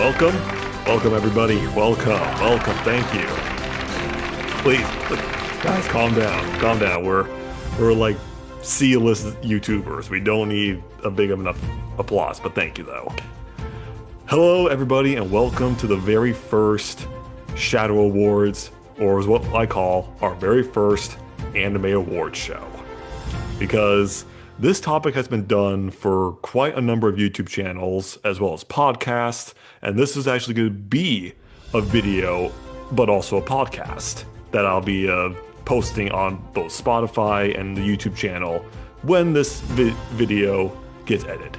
Welcome, welcome everybody. Welcome. Thank you. Please, guys, calm down. We're like C-list YouTubers. We don't need a big enough applause, but thank you though. Hello, everybody, and welcome to the very first Shadow Awards, or is what I call our very first anime awards show. Because this topic has been done for quite a number of YouTube channels as well as podcasts, and this is actually going to be a video, but also a podcast that I'll be posting on both Spotify and the YouTube channel when this video gets edited.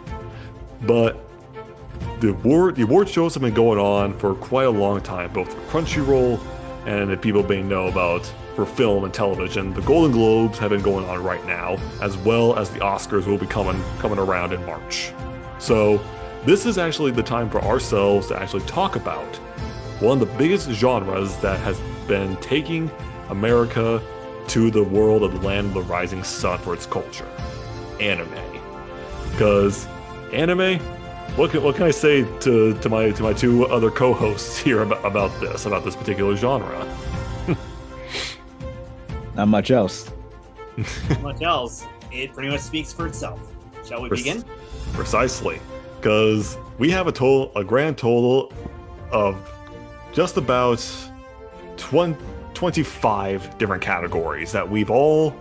But the award shows have been going on for quite a long time, both for Crunchyroll and that people may know about for film and television. The Golden Globes have been going on right now, as well as the Oscars will be coming around in March. So this is actually the time for ourselves to actually talk about one of the biggest genres that has been taking America to the world of the land of the rising sun for its culture, anime. Because anime, what can I say to my two other co-hosts here about this particular genre? Not much else. Not much else. It pretty much speaks for itself. Shall we begin? Precisely, because we have a grand total of just about 25 different categories that we've all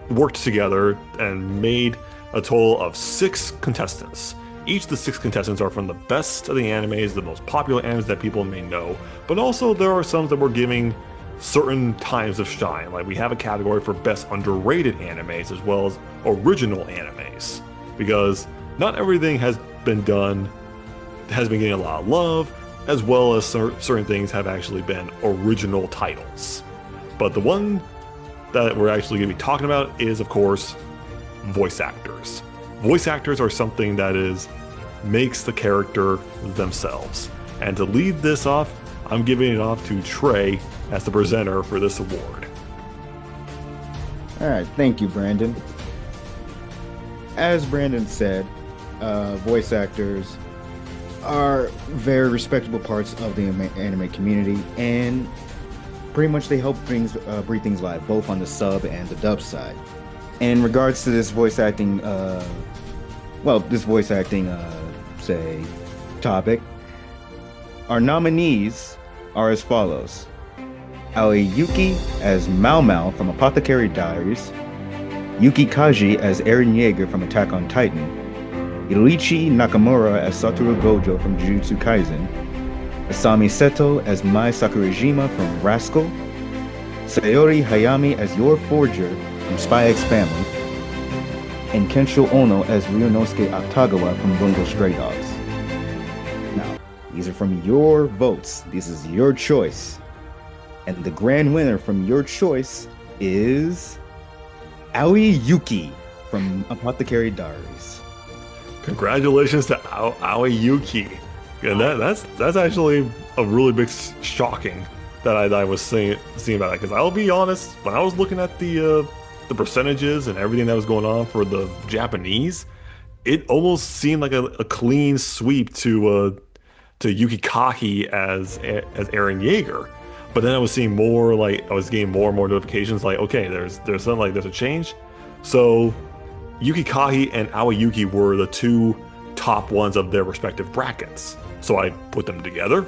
worked together and made a total of 6 contestants. Each of the 6 contestants are from the best of the animes, the most popular animes that people may know, but also there are some that we're giving certain times of shine. Like we have a category for best underrated animes as well as original animes, because not everything has been getting a lot of love, as well as certain things have actually been original titles. But the one that we're actually going to be talking about is, of course, voice actors. Voice actors are something that makes the character themselves. And to lead this off, I'm giving it off to Trey as the presenter for this award. All right, thank you, Brandon. As Brandon said, voice actors are very respectable parts of the anime community, and pretty much they help breathe things live, both on the sub and the dub side. And in regards to this voice acting, say, topic, our nominees are as follows: Aoi Yuki as Mao Mao from Apothecary Diaries, Yuki Kaji as Eren Yeager from Attack on Titan, Ilichi Nakamura as Satoru Gojo from Jujutsu Kaisen, Asami Seto as Mai Sakurajima from Rascal, Sayori Hayami as Yor Forger from Spy X Family, and Kensho Ono as Ryunosuke Akutagawa from Bungo Stray Dogs. Now, these are from your votes. This is your choice. And the grand winner from your choice is Aoi Yuki from Apothecary Diaries. Congratulations to Aoi Yuki. And that's actually a really big shocking that I was seeing about it. Because I'll be honest, when I was looking at the percentages and everything that was going on for the Japanese, it almost seemed like a clean sweep to Yuki Kaji as Eren Yeager. But then I was seeing more, like I was getting more and more notifications like, okay, there's something, like there's a change. So Yuki Kaji and Aoi Yuki were the 2 top ones of their respective brackets. So I put them together,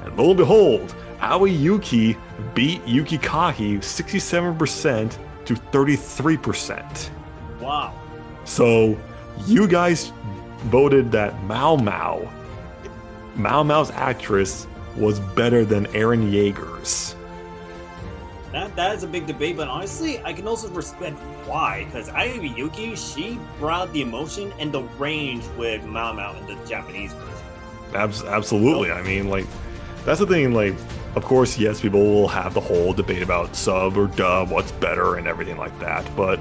and lo and behold, Aoi Yuki beat Yuki Kaji 67% to 33%. Wow. So you guys voted that Mao Mao's actress was better than Eren Yeager's. That is a big debate, but honestly, I can also respect why, because Aoi Yuki, she brought the emotion and the range with Mao Mao in the Japanese version. Absolutely. I mean, like, that's the thing, like, of course, yes, people will have the whole debate about sub or dub, what's better and everything like that, but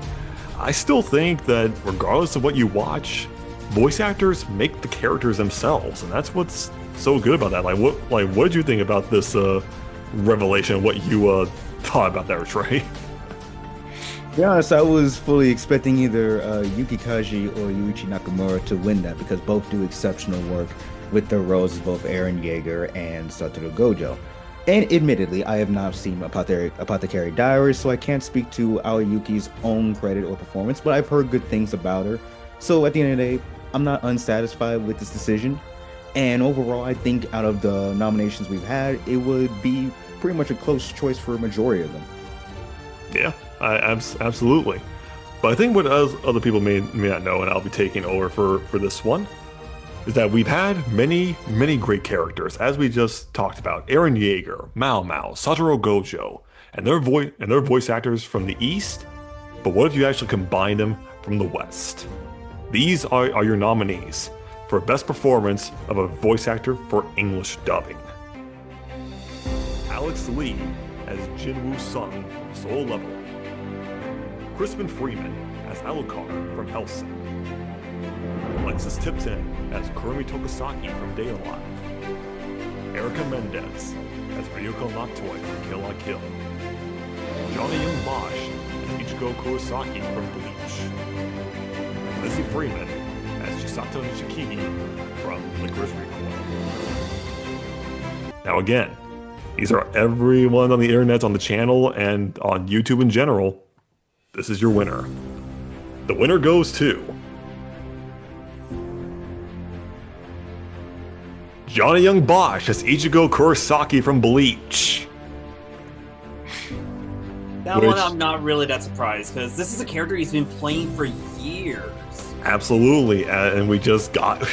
I still think that regardless of what you watch, voice actors make the characters themselves, and that's what's so good about that. What did you think about this revelation? What you thought about that, Trey? To be honest, I was fully expecting either Yuki Kaji or Yuichi Nakamura to win that, because both do exceptional work with the roles of both Eren Yeager and Satoru Gojo. And admittedly, I have not seen Apothecary Diaries, so I can't speak to Aoyuki's own credit or performance, but I've heard good things about her. So at the end of the day, I'm not unsatisfied with this decision. And overall, I think out of the nominations we've had, it would be pretty much a close choice for a majority of them. Yeah, absolutely. But I think what other people may not know, and I'll be taking over for this one, is that we've had many great characters, as we just talked about. Eren Yeager, Mao Mao, Satoru Gojo, and their voice actors from the East. But what if you actually combine them from the West? These are your nominees for Best Performance of a Voice Actor for English Dubbing. Alex Lee as Jinwoo Sun from Soul Level. Crispin Freeman as Alucard from Hellsing. Alexis Tipton as Kurumi Tokisaki from Day Alive. Erica Mendez as Ryuko Natoi from Kill la Kill. Johnny Young Bosch as Ichigo Kurosaki from Bleach. Lizzie Freeman as Chisato Nishikigi from Licorice Recoil. Now again, these are everyone on the internet, on the channel, and on YouTube in general. This is your winner. The winner goes to Johnny Young Bosch as Ichigo Kurosaki from Bleach. That one I'm not really that surprised, because this is a character he's been playing for years. Absolutely, and we just got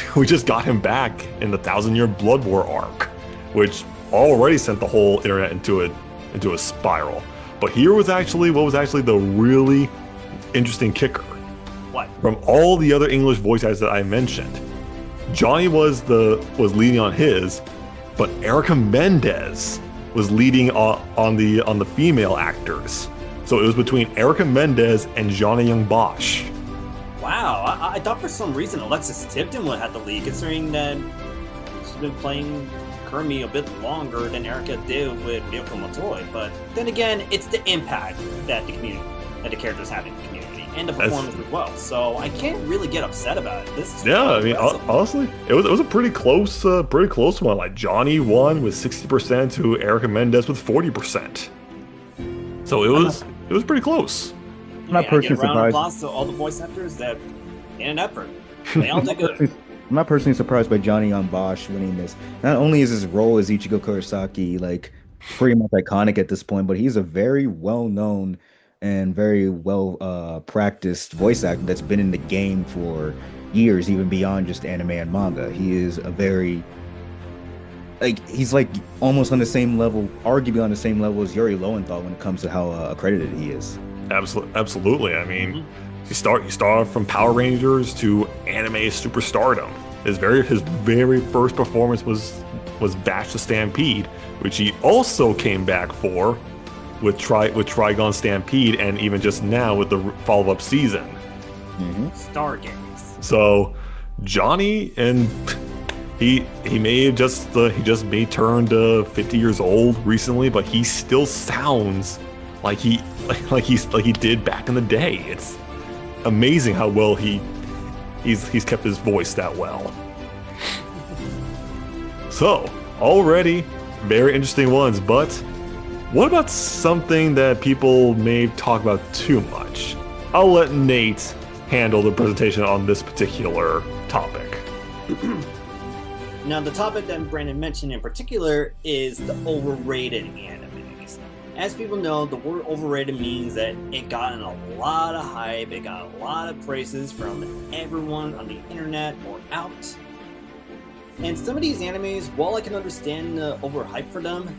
him back in the Thousand Year Blood War arc, which already sent the whole internet into a spiral. But here was actually the really interesting kicker. What? From all the other English voice actors that I mentioned, Johnny was leading on his, but Erica Mendez was leading on the female actors. So it was between Erica Mendez and Johnny Young Bosch. Wow, I thought for some reason Alexis Tipton would have the lead, considering that she's been playing Kurumi a bit longer than Erica did with Ryuko Matoi. But then again, it's the impact that the characters have in the community and the performance as well. So I can't really get upset about it. This is honestly, it was a pretty close one. Like Johnny won with 60% to Erica Mendez with 40%. So it was pretty close. I'm not personally surprised. Round of surprised. applause to all the voice actors that in an effort. They all did good. I'm not personally surprised by Johnny Young Bosch winning this. Not only is his role as Ichigo Kurosaki like pretty much iconic at this point, but he's a very well-known and very well practiced voice actor that's been in the game for years, even beyond just anime and manga. He is a very he's like almost on the same level, arguably on the same level as Yuri Lowenthal when it comes to how accredited he is. Absolutely. I mean, you start off from Power Rangers to anime superstardom. His very first performance was Bash the Stampede, which he also came back for with Trigon Stampede, and even just now with the follow-up season. Stargates. So Johnny, and he may have just turned 50 years old recently, but he still sounds like he did back in the day. It's amazing how well he's kept his voice that well. So already very interesting ones, but what about something that people may talk about too much? I'll let Nate handle the presentation on this particular topic. Now, the topic that Brandon mentioned in particular is the overrated animes. As people know, the word overrated means that it got in a lot of hype, it got a lot of praises from everyone on the internet or out. And some of these animes, while I can understand the overhype for them,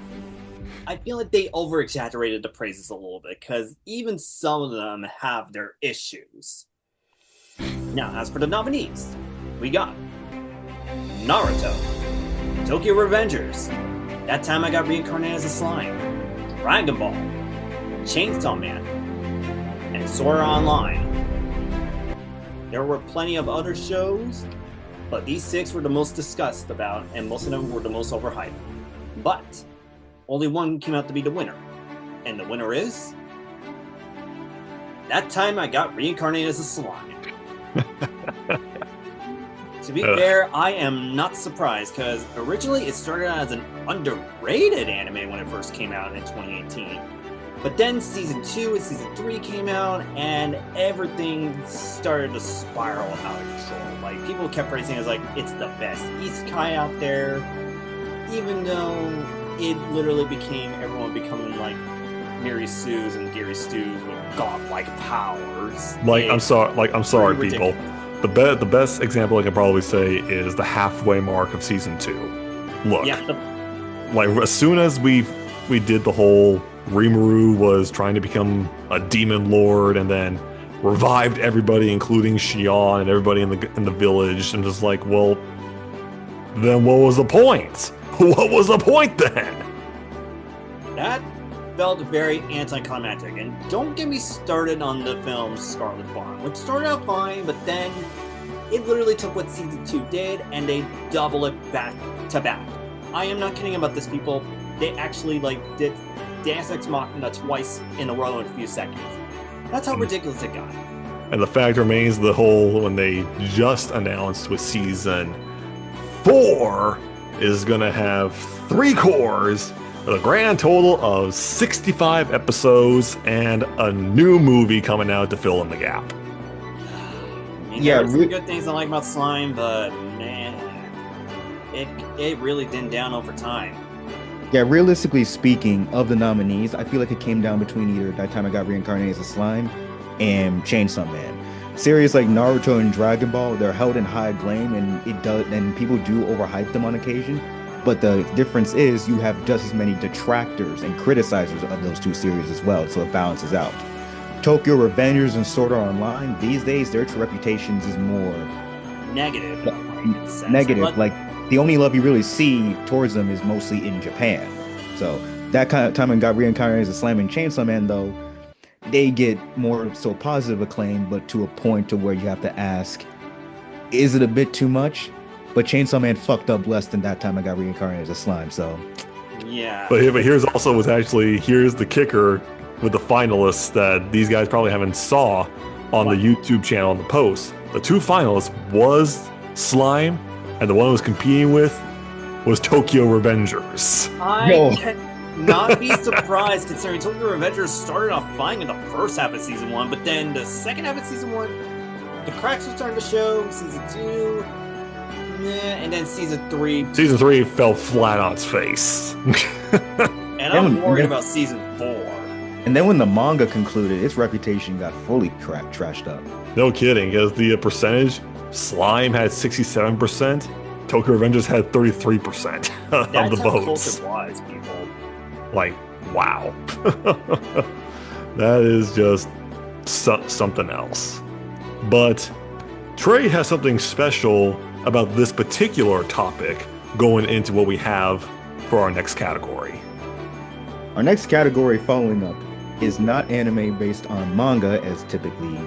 I feel like they over-exaggerated the praises a little bit, because even some of them have their issues. Now, as for the nominees, we got Naruto, Tokyo Revengers, That Time I Got Reincarnated as a Slime, Dragon Ball, Chainsaw Man, and Sword Art Online. There were plenty of other shows, but these 6 were the most discussed about, and most of them were the most overhyped. But only one came out to be the winner, and the winner is That Time I Got Reincarnated as a Slime. To be fair, I am not surprised because originally it started out as an underrated anime when it first came out in 2018. But then season 2 and season 3 came out and everything started to spiral out of control. Like people kept praising it as like it's the best isekai out there, even though it literally became everyone becoming like Miri Sues and Gary Stews with godlike powers. I'm sorry, people. Ridiculous. The best example I can probably say is the halfway mark of season 2. Look, like as soon as we did the whole Rimuru was trying to become a demon lord and then revived everybody, including Shion and everybody in the village, and just like, well, then what was the point? What was the point then? That felt very anticlimactic, and don't get me started on the film Scarlet Bond, which started out fine, but then it literally took what season 2 did and they double it back to back. I am not kidding about this, people. They actually did Deus Ex Machina twice in a row in a few seconds. That's how ridiculous it got. And the fact remains, the whole when they just announced with season 4 is gonna have 3 cores, with a grand total of 65 episodes and a new movie coming out to fill in the gap. There are some good things I like about Slime, but man, it really thinned down over time. Yeah, realistically speaking, of the nominees, I feel like it came down between either That Time I Got Reincarnated as a Slime and Chainsaw Man. Series like Naruto and Dragon Ball, they're held in high acclaim, and people do overhype them on occasion. But the difference is you have just as many detractors and criticizers of those two series as well, so it balances out. Tokyo Revengers and Sword Art Online, these days their reputations is more negative. Negative. Like the only love you really see towards them is mostly in Japan. So That kind of time and got reincarnated as a Slam and Chainsaw Man, though, they get more so positive acclaim, but to a point to where you have to ask, is it a bit too much? But Chainsaw Man fucked up less than That Time I Got Reincarnated as a Slime, so yeah. But here's the kicker with the finalists that these guys probably haven't saw on the YouTube channel on the post. The 2 finalists was Slime, and the one I was competing with was Tokyo Revengers. I cannot be surprised considering Tokyo Revengers started off fine in the first half of season 1, but then the second half of season 1, the cracks were starting to show. Season 2, and then season 3. Season 3 fell flat on its face. And I'm worried about season 4. And then when the manga concluded, its reputation got fully trashed up. No kidding, because the percentage, Slime had 67%, Tokyo Revengers had 33% of the votes. That's how close it was, people. Like, wow. That is just something else. But Trey has something special about this particular topic going into what we have for our next category. Our next category following up is not anime based on manga, as typically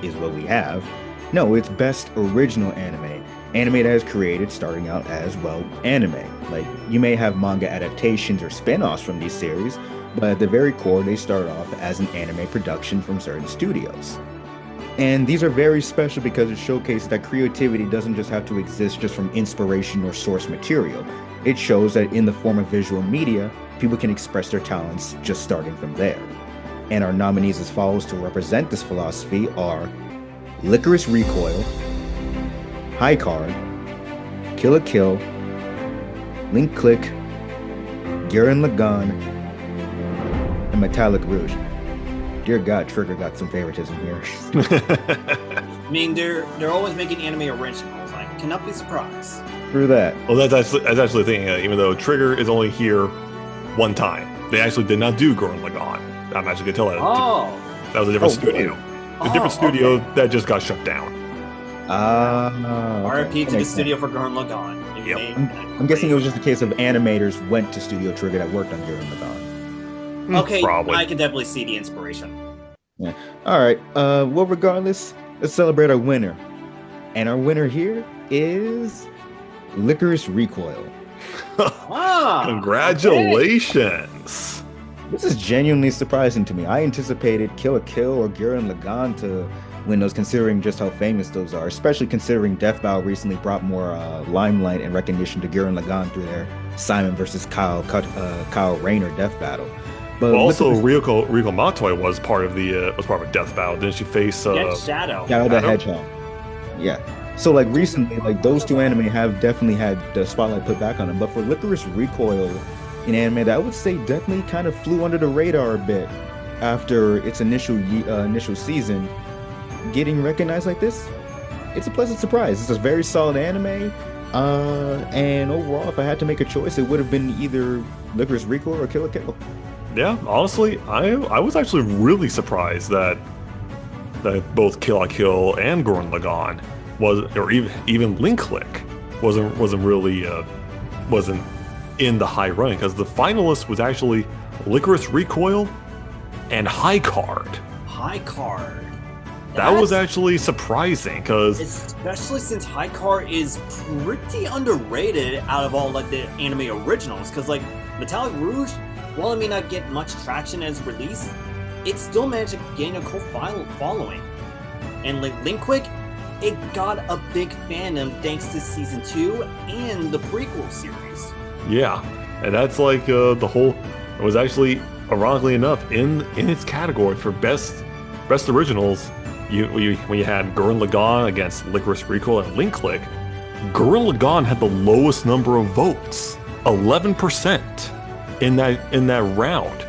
is what we have. No, it's best original anime. Anime that is created starting out as, well, anime. Like, you may have manga adaptations or spin-offs from these series, but at the very core, they start off as an anime production from certain studios. And these are very special because it showcases that creativity doesn't just have to exist just from inspiration or source material. It shows that in the form of visual media, people can express their talents just starting from there. And our nominees as follows to represent this philosophy are Licorice Recoil, High Card, Kill la Kill, Link Click, Gurren Lagann, and Metallic Rouge. Dear God, Trigger got some favoritism here. I mean, they're always making anime originals. I cannot be surprised. Through that. Well, that's actually the thing. Even though Trigger is only here one time, they actually did not do Gurren Lagann. I'm actually gonna tell that. Oh, that was a different studio. A different studio that just got shut down. RIP to the studio for Gurren Lagann. Yep. I'm guessing it was just a case of animators went to Studio Trigger that worked on Gurren Lagann. Okay, probably. I can definitely see the inspiration. Yeah. All right. Well, regardless, let's celebrate our winner. And our winner here is Licorice Recoil. Congratulations. This is genuinely surprising to me. I anticipated Kill la Kill or Gurren Lagann to windows, considering just how famous those are, especially considering Death Battle recently brought more limelight and recognition to Gurren Lagann through their Simon versus Kyle Rayner Death Battle. But also, Ryuko Matoi was part of Death Battle. Didn't she face Shadow the Hedgehog? Yeah. So like recently, like those two anime have definitely had the spotlight put back on them. But for Licorice Recoil, an anime that I would say definitely kind of flew under the radar a bit after its initial season, getting recognized like this, it's a pleasant surprise. It's a very solid anime. And overall, if I had to make a choice, it would have been either Licorice Recoil or Kill la Kill. Yeah, honestly, I was actually really surprised that both Kill la Kill and Gurren Lagann or even Link Click wasn't really wasn't in the high running, because the finalist was actually Licorice Recoil and High Card. High Card. That was actually surprising, because especially since High Card is pretty underrated out of all like the anime originals, because like Metallic Rouge, while it may not get much traction as release, it still managed to gain a cult following. And like Link Quick, it got a big fandom thanks to season 2 and the prequel series. Yeah, and that's like it was actually, ironically enough, in its category for best originals. When you had Gurren Lagann against Licorice Recoil and Link Click, Gurren Lagann had the lowest number of votes, 11% in that round.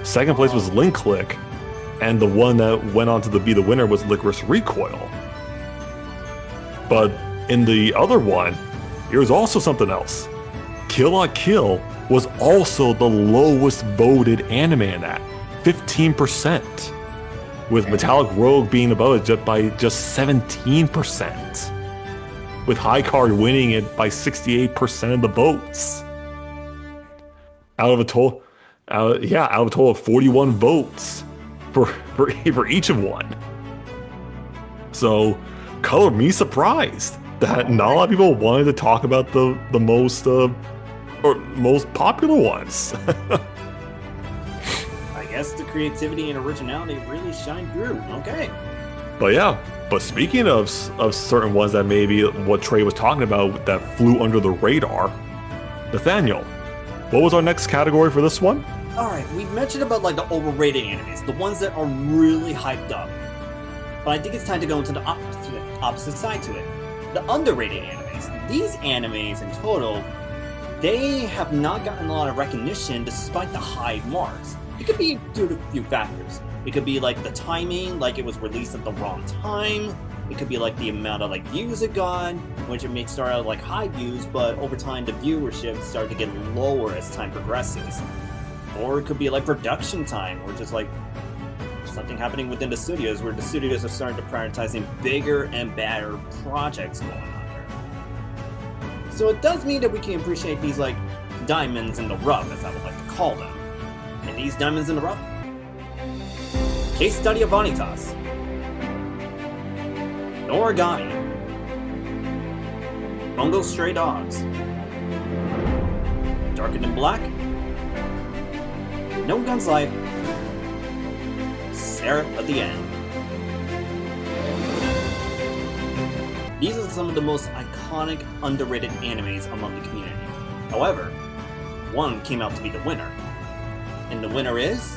Second place was Link Click, and the one that went on to be the winner was Licorice Recoil. But in the other one, there was also something else. Kill la Kill was also the lowest voted anime in that, 15%, with Metallic Rogue being above it by just 17%, with High Card winning it by 68% of the votes. Out of a total of 41 votes for each of one. So, color me surprised that not a lot of people wanted to talk about the most popular ones. I guess the creativity and originality really shine through. Okay. But speaking of certain ones that maybe what Trey was talking about that flew under the radar, Nathaniel, what was our next category for this one? All right, we mentioned about like the overrated animes, the ones that are really hyped up. But I think it's time to go into the opposite side to it. The underrated animes. These animes in total, they have not gotten a lot of recognition despite the high marks. It could be due to a few factors. It could be like the timing, like it was released at the wrong time. It could be like the amount of like views it got, which it may start out like high views, but over time the viewership started to get lower as time progresses. Or it could be like production time, or just like something happening within the studios where the studios are starting to prioritizing bigger and better projects going on there. So it does mean that we can appreciate these like diamonds in the rough, as I would like to call them. And these diamonds in the rough? Case Study of Vanitas, Origami, Bungo Stray Dogs, Darker Than Black, No Guns Life, Seraph of the End. These are some of the most iconic, underrated animes among the community. However, one came out to be the winner. And the winner is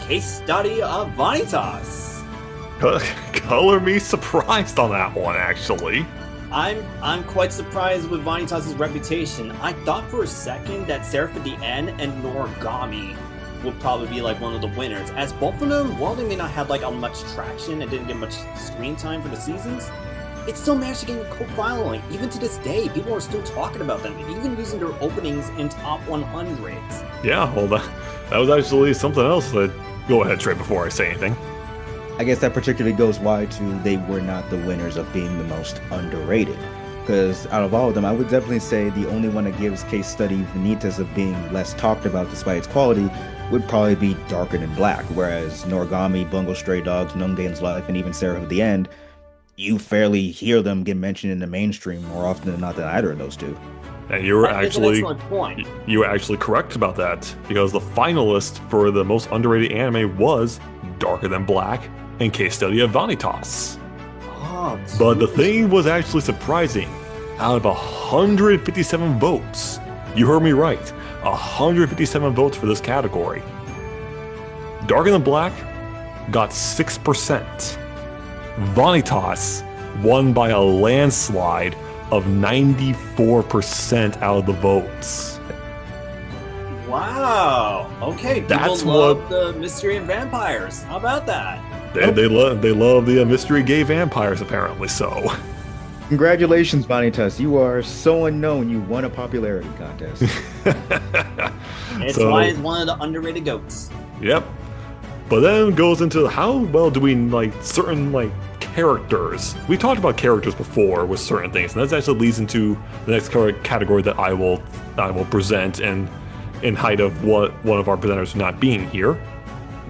Case Study of Vanitas. Color me surprised on that one, actually. I'm quite surprised with Vanitas' reputation. I thought for a second that Seraph of the End and Noragami would probably be like one of the winners, as both of them, while they may not have like a much traction and didn't get much screen time for the seasons, it still managed to gain a cult following. Even to this day, people are still talking about them, even using their openings in top 100s. Yeah, well, that was actually something else. Go ahead, Trey, before I say anything. I guess that particularly goes why too they were not the winners of being the most underrated. Because out of all of them, I would definitely say the only one that gives Case Study Vanitas of being less talked about despite its quality would probably be Darker Than Black, whereas Noragami, Bungo Stray Dogs, No Game's Life, and even Seraph of the End, you fairly hear them get mentioned in the mainstream more often than not than either of those two. And you were actually correct about that, because the finalist for the most underrated anime was Darker Than Black, and case study of Vanitas. Oh, But the geez. thing was actually surprising. Out of 157 votes, you heard me right, 157 votes for this category, Darker Than Black got 6%. Vanitas won by a landslide of 94% out of the votes. Wow. Okay, people That's love the mystery and vampires. How about that? They love the mystery gay vampires, apparently so. Congratulations, Vanitas. You are so unknown. You won a popularity contest. It's So- why it's one of the underrated goats. Yep. But then goes into how well do we like certain like characters. We talked about characters before with certain things, and that actually leads into the next category that I will present, and in height of what one of our presenters not being here.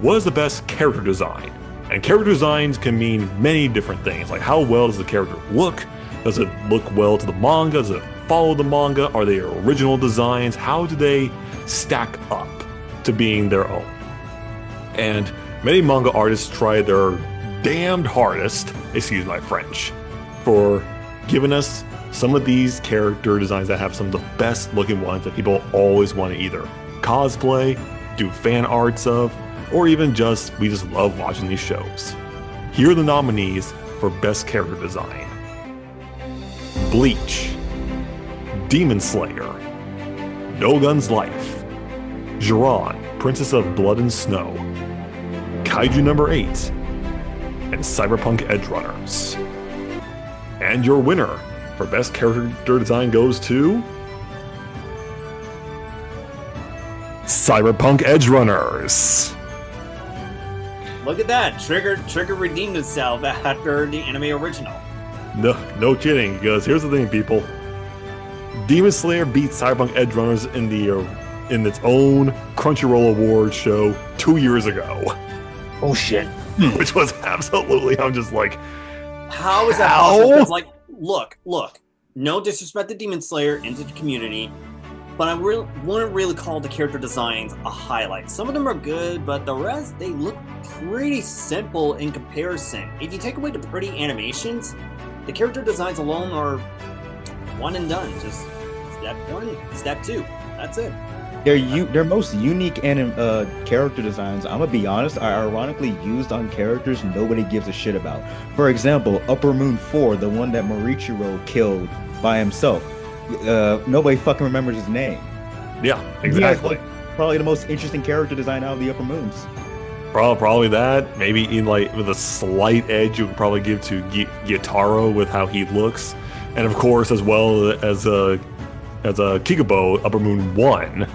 What is the best character design? And character designs can mean many different things. Like how well does the character look? Does it look well to the manga? Does it follow the manga? Are they original designs? How do they stack up to being their own? And many manga artists try their damned hardest, excuse my French, for giving us some of these character designs that have some of the best looking ones that people always want to either cosplay, do fan arts of, or even we just love watching these shows. Here are the nominees for Best Character Design. Bleach, Demon Slayer, No Gun's Life, Jiran, Princess of Blood and Snow, Kaiju Number 8, and Cyberpunk Edgerunners. And your winner for Best Character Design goes to Cyberpunk Edgerunners. Look at that. Trigger redeemed itself after the anime original. No kidding, because here's the thing, people. Demon Slayer beat Cyberpunk Edgerunners in its own Crunchyroll Awards show 2 years ago. Oh shit. Which was absolutely, I'm just like, How is that How? possible? Because, like, look. No disrespect to Demon Slayer into the community, but I wouldn't really call the character designs a highlight. Some of them are good, but the rest, they look pretty simple in comparison. If you take away the pretty animations, the character designs alone are one and done. Just step one, step two. That's it. Their most unique character designs, I'm gonna be honest, are ironically used on characters nobody gives a shit about. For example, Upper Moon 4, the one that Morichiro killed by himself. Nobody fucking remembers his name. yeah, He has, exactly. like, probably the most interesting character design out of the Upper Moons. Probably that. Maybe in like with a slight edge, you could probably give to Gyataro with how he looks, and of course as well as a Kikubo Upper Moon 1,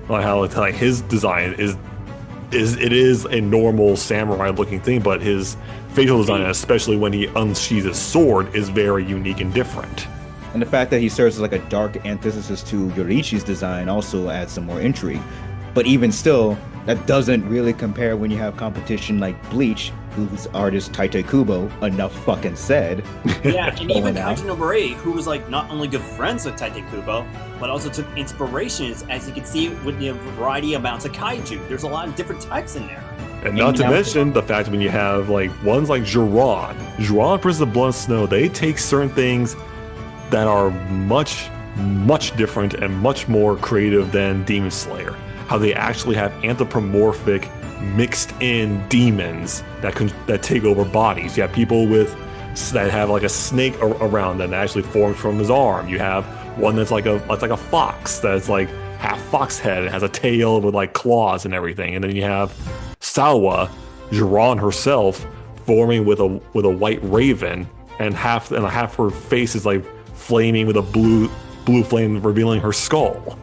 like how it's like his design is a normal samurai looking thing, but his facial design, especially when he unsheathes his sword, is very unique and different. And the fact that he serves as like a dark antithesis to Yorichi's design also adds some more intrigue. But even still, that doesn't really compare when you have competition like Bleach, whose artist Tite Kubo, enough fucking said. Yeah, and even Going out. Kaiju Number 8, who was like not only good friends with Tite Kubo, but also took inspirations, as you can see with the variety amounts of kaiju. There's a lot of different types in there. And not to now- mention the fact when you have like ones like Jiran, Princess of Blood and Snow, they take certain things that are much different and much more creative than Demon Slayer. How they actually have anthropomorphic, mixed in demons that take over bodies. You have people that have like a snake around that actually forms from his arm. You have one that's like a fox that's like half fox head and has a tail with like claws and everything. And then you have Sawa, Jiran herself, forming with a white raven, and half her face is like flaming with a blue flame, revealing her skull.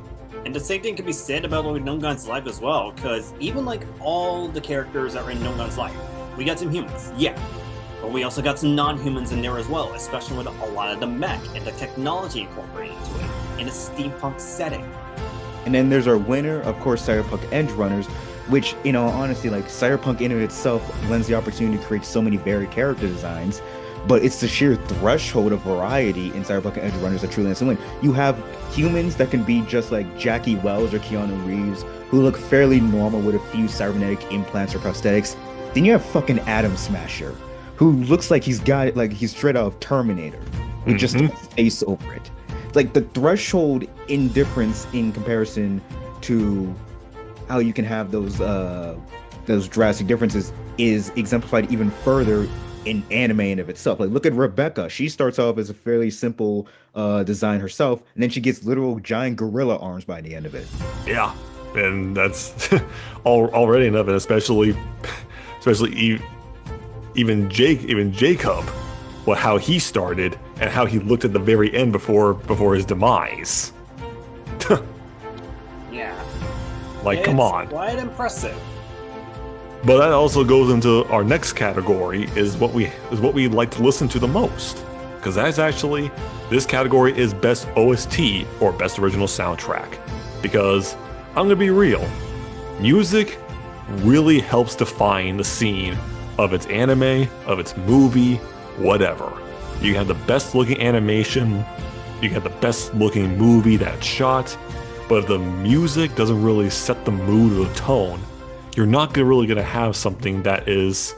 And the same thing can be said about like No Gun's Life as well, because even like all the characters that are in No Gun's Life, we got some humans, yeah. But we also got some non-humans in there as well, especially with a lot of the mech and the technology incorporated into it in a steampunk setting. And then there's our winner, of course, Cyberpunk Edgerunners, which, you know, honestly, like Cyberpunk in and of itself lends the opportunity to create so many varied character designs, but it's the sheer threshold of variety in Cyberpunk Edgerunners that truly lets them win. You have humans that can be just like Jackie Wells or Keanu Reeves, who look fairly normal with a few cybernetic implants or prosthetics. Then you have fucking Atom Smasher, who looks like he's straight out of Terminator, with just a face over it. Like the threshold in difference in comparison to how you can have those drastic differences is exemplified even further in anime in of itself. Like look at Rebecca. She starts off as a fairly simple design herself, and then she gets literal giant gorilla arms by the end of it. Yeah, and that's already enough, and especially even Jacob, how he started and how he looked at the very end before his demise. Yeah. Like, come on. Quite impressive. But that also goes into our next category, is what we like to listen to the most. Because that's actually, this category is best OST, or best original soundtrack. Because I'm gonna be real, music really helps define the scene of its anime, of its movie, whatever. You can have the best looking animation, you can have the best looking movie that's shot, but if the music doesn't really set the mood or the tone, you're not really gonna have something that is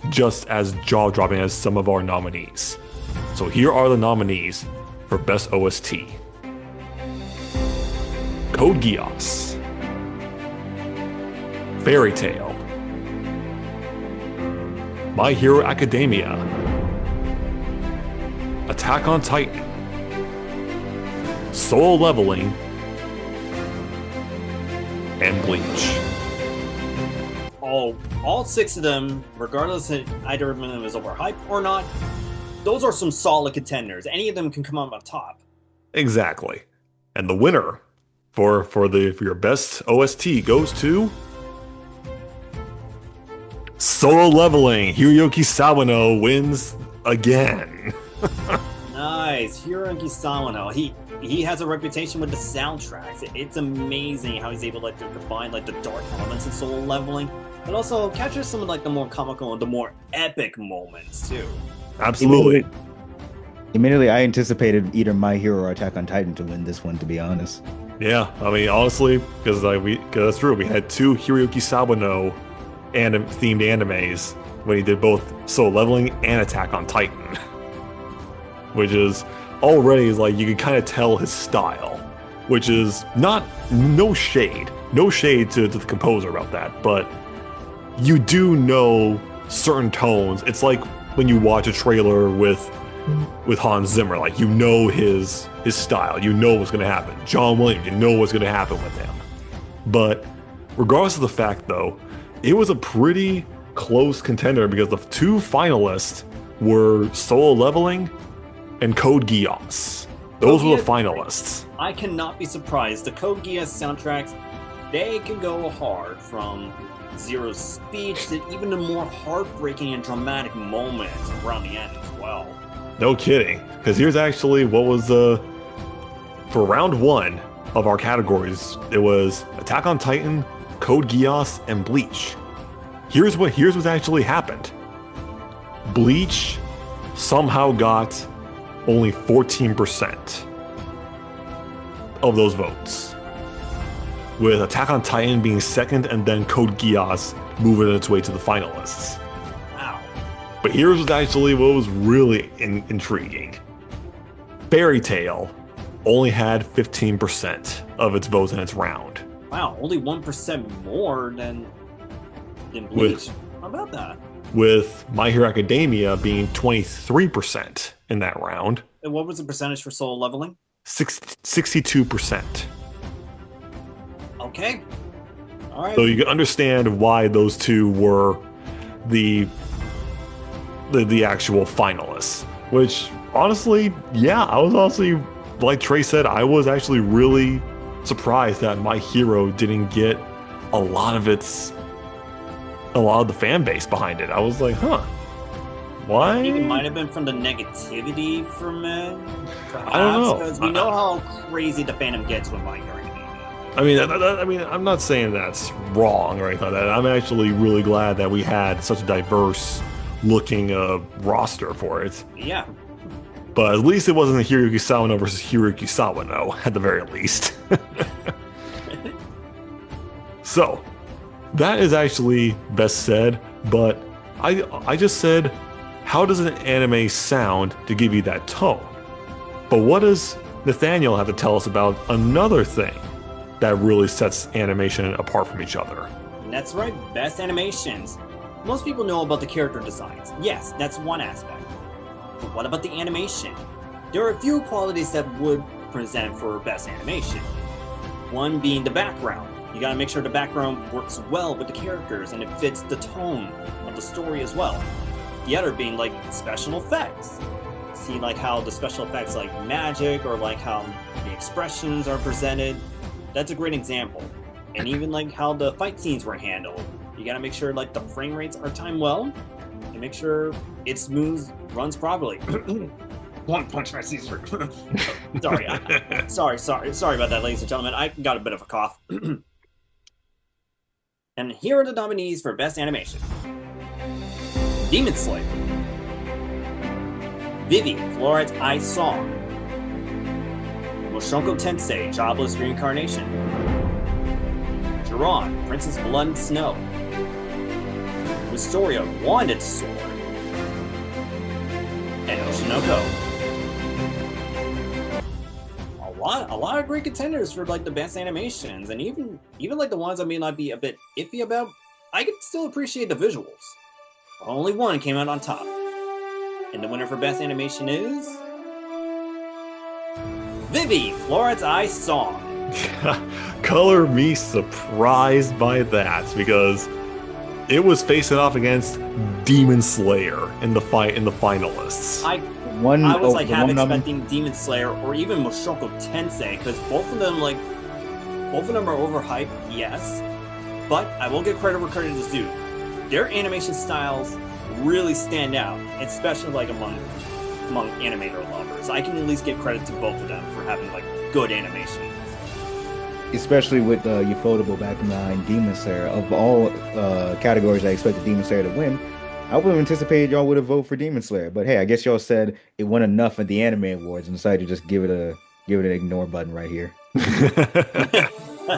just as jaw-dropping as some of our nominees. So here are the nominees for Best OST. Code Geass, Fairy Tail, My Hero Academia, Attack on Titan, Solo Leveling, and Bleach. All 6 of them, regardless of either of them is overhyped or not, those are some solid contenders. Any of them can come out on top. Exactly. And the winner for your best OST goes to Solo Leveling. Hiroyuki Sawano wins again. Nice. Hiroyuki Sawano. He has a reputation with the soundtracks. It's amazing how he's able to combine the dark elements in Solo Leveling, but also capture some of the more comical and the more epic moments too. Absolutely. Immediately, I anticipated either My Hero or Attack on Titan to win this one, to be honest. Yeah, I mean, honestly, because that's true. We had 2 Hiroyuki Sawano themed animes when he did both Solo Leveling and Attack on Titan, which is already you can kind of tell his style, which is no shade to the composer about that, but you do know certain tones. It's like when you watch a trailer with Hans Zimmer, you know his style, you know what's going to happen. John Williams, you know what's going to happen with him. But regardless of the fact, though, it was a pretty close contender because the 2 finalists were Solo Leveling and Code Geass. Those were the finalists. I cannot be surprised. The Code Geass soundtracks, they can go hard, from Zero's speech to even the more heartbreaking and dramatic moments around the end as well. No kidding. Because here's actually what was for round 1 of our categories. It was Attack on Titan, Code Geass, and Bleach. Here's what actually happened. Bleach somehow got only 14% of those votes, with Attack on Titan being second and then Code Geass moving its way to the finalists. Wow. But here's what was really intriguing. Fairy Tail only had 15% of its votes in its round. Wow, only 1% more than Bleach. How about that? With My Hero Academia being 23% in that round. And what was the percentage for Solo Leveling? 62%. Okay. All right. So you can understand why those 2 were the actual finalists. Which, honestly, yeah, I was honestly, like Trey said, I was actually really surprised that My Hero didn't get a lot of the fan base behind it. I was like, huh, why? I think it might have been from the negativity from it. Perhaps, I don't know. Because we know how crazy the fandom gets with My Hero Academia. I mean, I'm not saying that's wrong or anything like that. I'm actually really glad that we had such a diverse looking roster for it. Yeah. But at least it wasn't Hiroyuki Sawano versus Hiroyuki Sawano, at the very least. So, That is actually best said, but I just said, how does an anime sound to give you that tone? But what does Nathaniel have to tell us about another thing that really sets animation apart from each other? And that's right, best animations. Most people know about the character designs. Yes, that's one aspect. But what about the animation? There are a few qualities that would present for best animation. One being the background. You gotta make sure the background works well with the characters and it fits the tone of the story as well. The other being like special effects. See like how the special effects like magic or like how the expressions are presented. That's a great example. And even like how the fight scenes were handled. You gotta make sure like the frame rates are timed well and make sure it smooth runs properly. One punch my Caesar. Sorry about that, ladies and gentlemen. I got a bit of a cough. And here are the nominees for Best Animation. Demon Slayer, Vivi, Fluoride's Ice Song, Mushoku Tensei, Jobless Reincarnation, Jiran, Princess Blood and Snow, Wistoria, Wanted Sword, and Oshinoko. A lot of great contenders for like the best animations, and even like the ones I may not be a bit iffy about, I can still appreciate the visuals. Only one came out on top. And the winner for best animation is Vivi, Fluoride's Ice Song. Color me surprised by that, because it was facing off against Demon Slayer in the finalists. I was like half expecting Demon Slayer or even Mushoku Tensei, because both of them are overhyped, yes. But I will give credit where credit is due. Their animation styles really stand out, especially like among animator lovers. I can at least give credit to both of them for having like good animations. Especially with Ufotable back behind Demon Slayer. Of all categories I expected Demon Slayer to win, I would have anticipated y'all would have voted for Demon Slayer. But hey, I guess y'all said it won enough at the Anime Awards and decided to just give it an ignore button right here.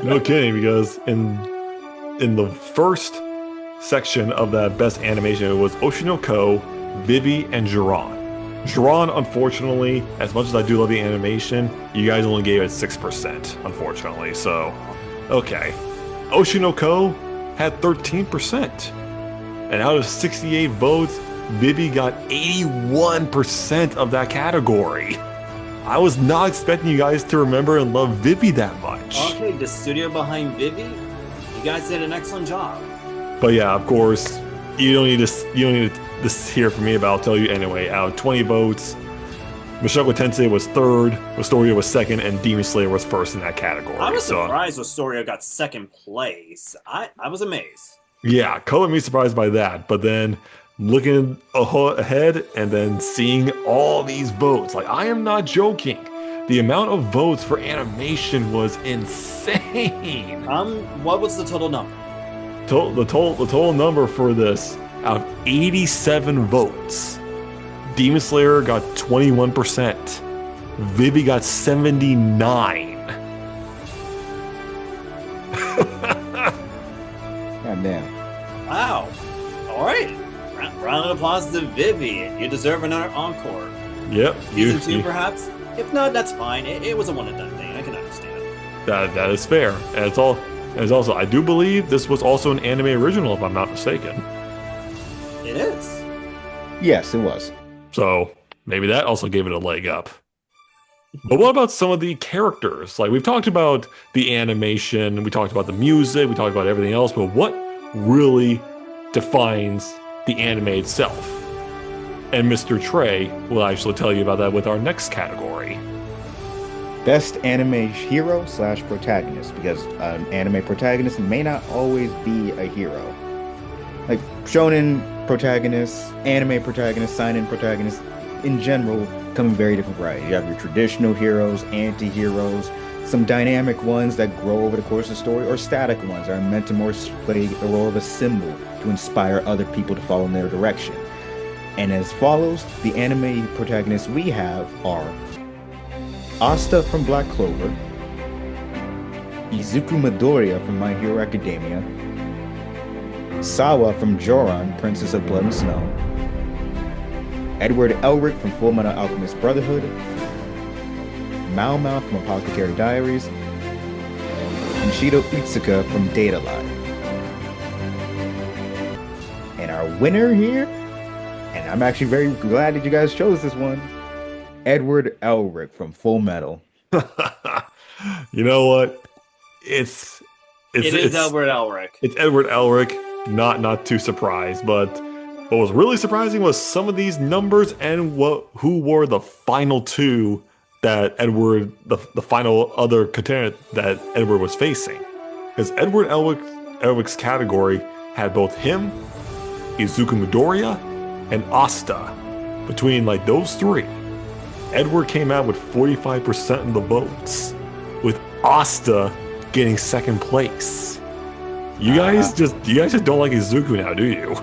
No kidding, because in the first section of that best animation, it was Oshinoko, Vivi, and Jiran. Jiran, unfortunately, as much as I do love the animation, you guys only gave it 6%, unfortunately. So, okay. Oshinoko had 13%. And out of 68 votes, Vivi got 81% of that category. I was not expecting you guys to remember and love Vivi that much. Okay, the studio behind Vivi, you guys did an excellent job. But yeah, of course, you don't need to hear from me, but I'll tell you anyway. Out of 20 votes, Mushoku Tensei was third, Wistoria was second, and Demon Slayer was first in that category. I was surprised Wistoria got second place. I was amazed. Yeah, color me surprised by that. But then looking ahead and then seeing all these votes, like, I am not joking. The amount of votes for animation was insane. What was the total number? The total number for this, out of 87 votes, Demon Slayer got 21%. Vivi got 79. God damn. Wow. All right. Round of applause to Vivi. You deserve another encore. Yep. Season 2, perhaps? If not, that's fine. It was a one-and-done thing. I can understand. That is fair. And it's also, I do believe this was also an anime original, if I'm not mistaken. It is. Yes, it was. So maybe that also gave it a leg up. But what about some of the characters? Like, we've talked about the animation, we talked about the music, we talked about everything else, but what really defines the anime itself? And Mr. Trey will actually tell you about that with our next category. Best anime hero / protagonist, because an anime protagonist may not always be a hero. Like shonen protagonists, anime protagonists, seinen protagonists, in general, come in very different varieties. You have your traditional heroes, anti-heroes, some dynamic ones that grow over the course of the story, or static ones that are meant to more play the role of a symbol to inspire other people to follow in their direction. And as follows, the anime protagonists we have are Asta from Black Clover, Izuku Midoriya from My Hero Academia, Sawa from Joran, Princess of Blood and Snow, Edward Elric from Full Metal Alchemist Brotherhood, Mau Mau from Apothecary Diaries, and Shido Itsuka from Data Line. And our winner here, and I'm actually very glad that you guys chose this one, Edward Elric from Full Metal. You know what? It's Edward Elric. It's Edward Elric. Not too surprised, but what was really surprising was some of these numbers and who were the final two that Edward, the final other contender that Edward was facing. Because Edward Elric's category had both him, Izuku Midoriya, and Asta. Between like those three, Edward came out with 45% of the votes, with Asta getting second place. You guys just don't like Izuku now, do you?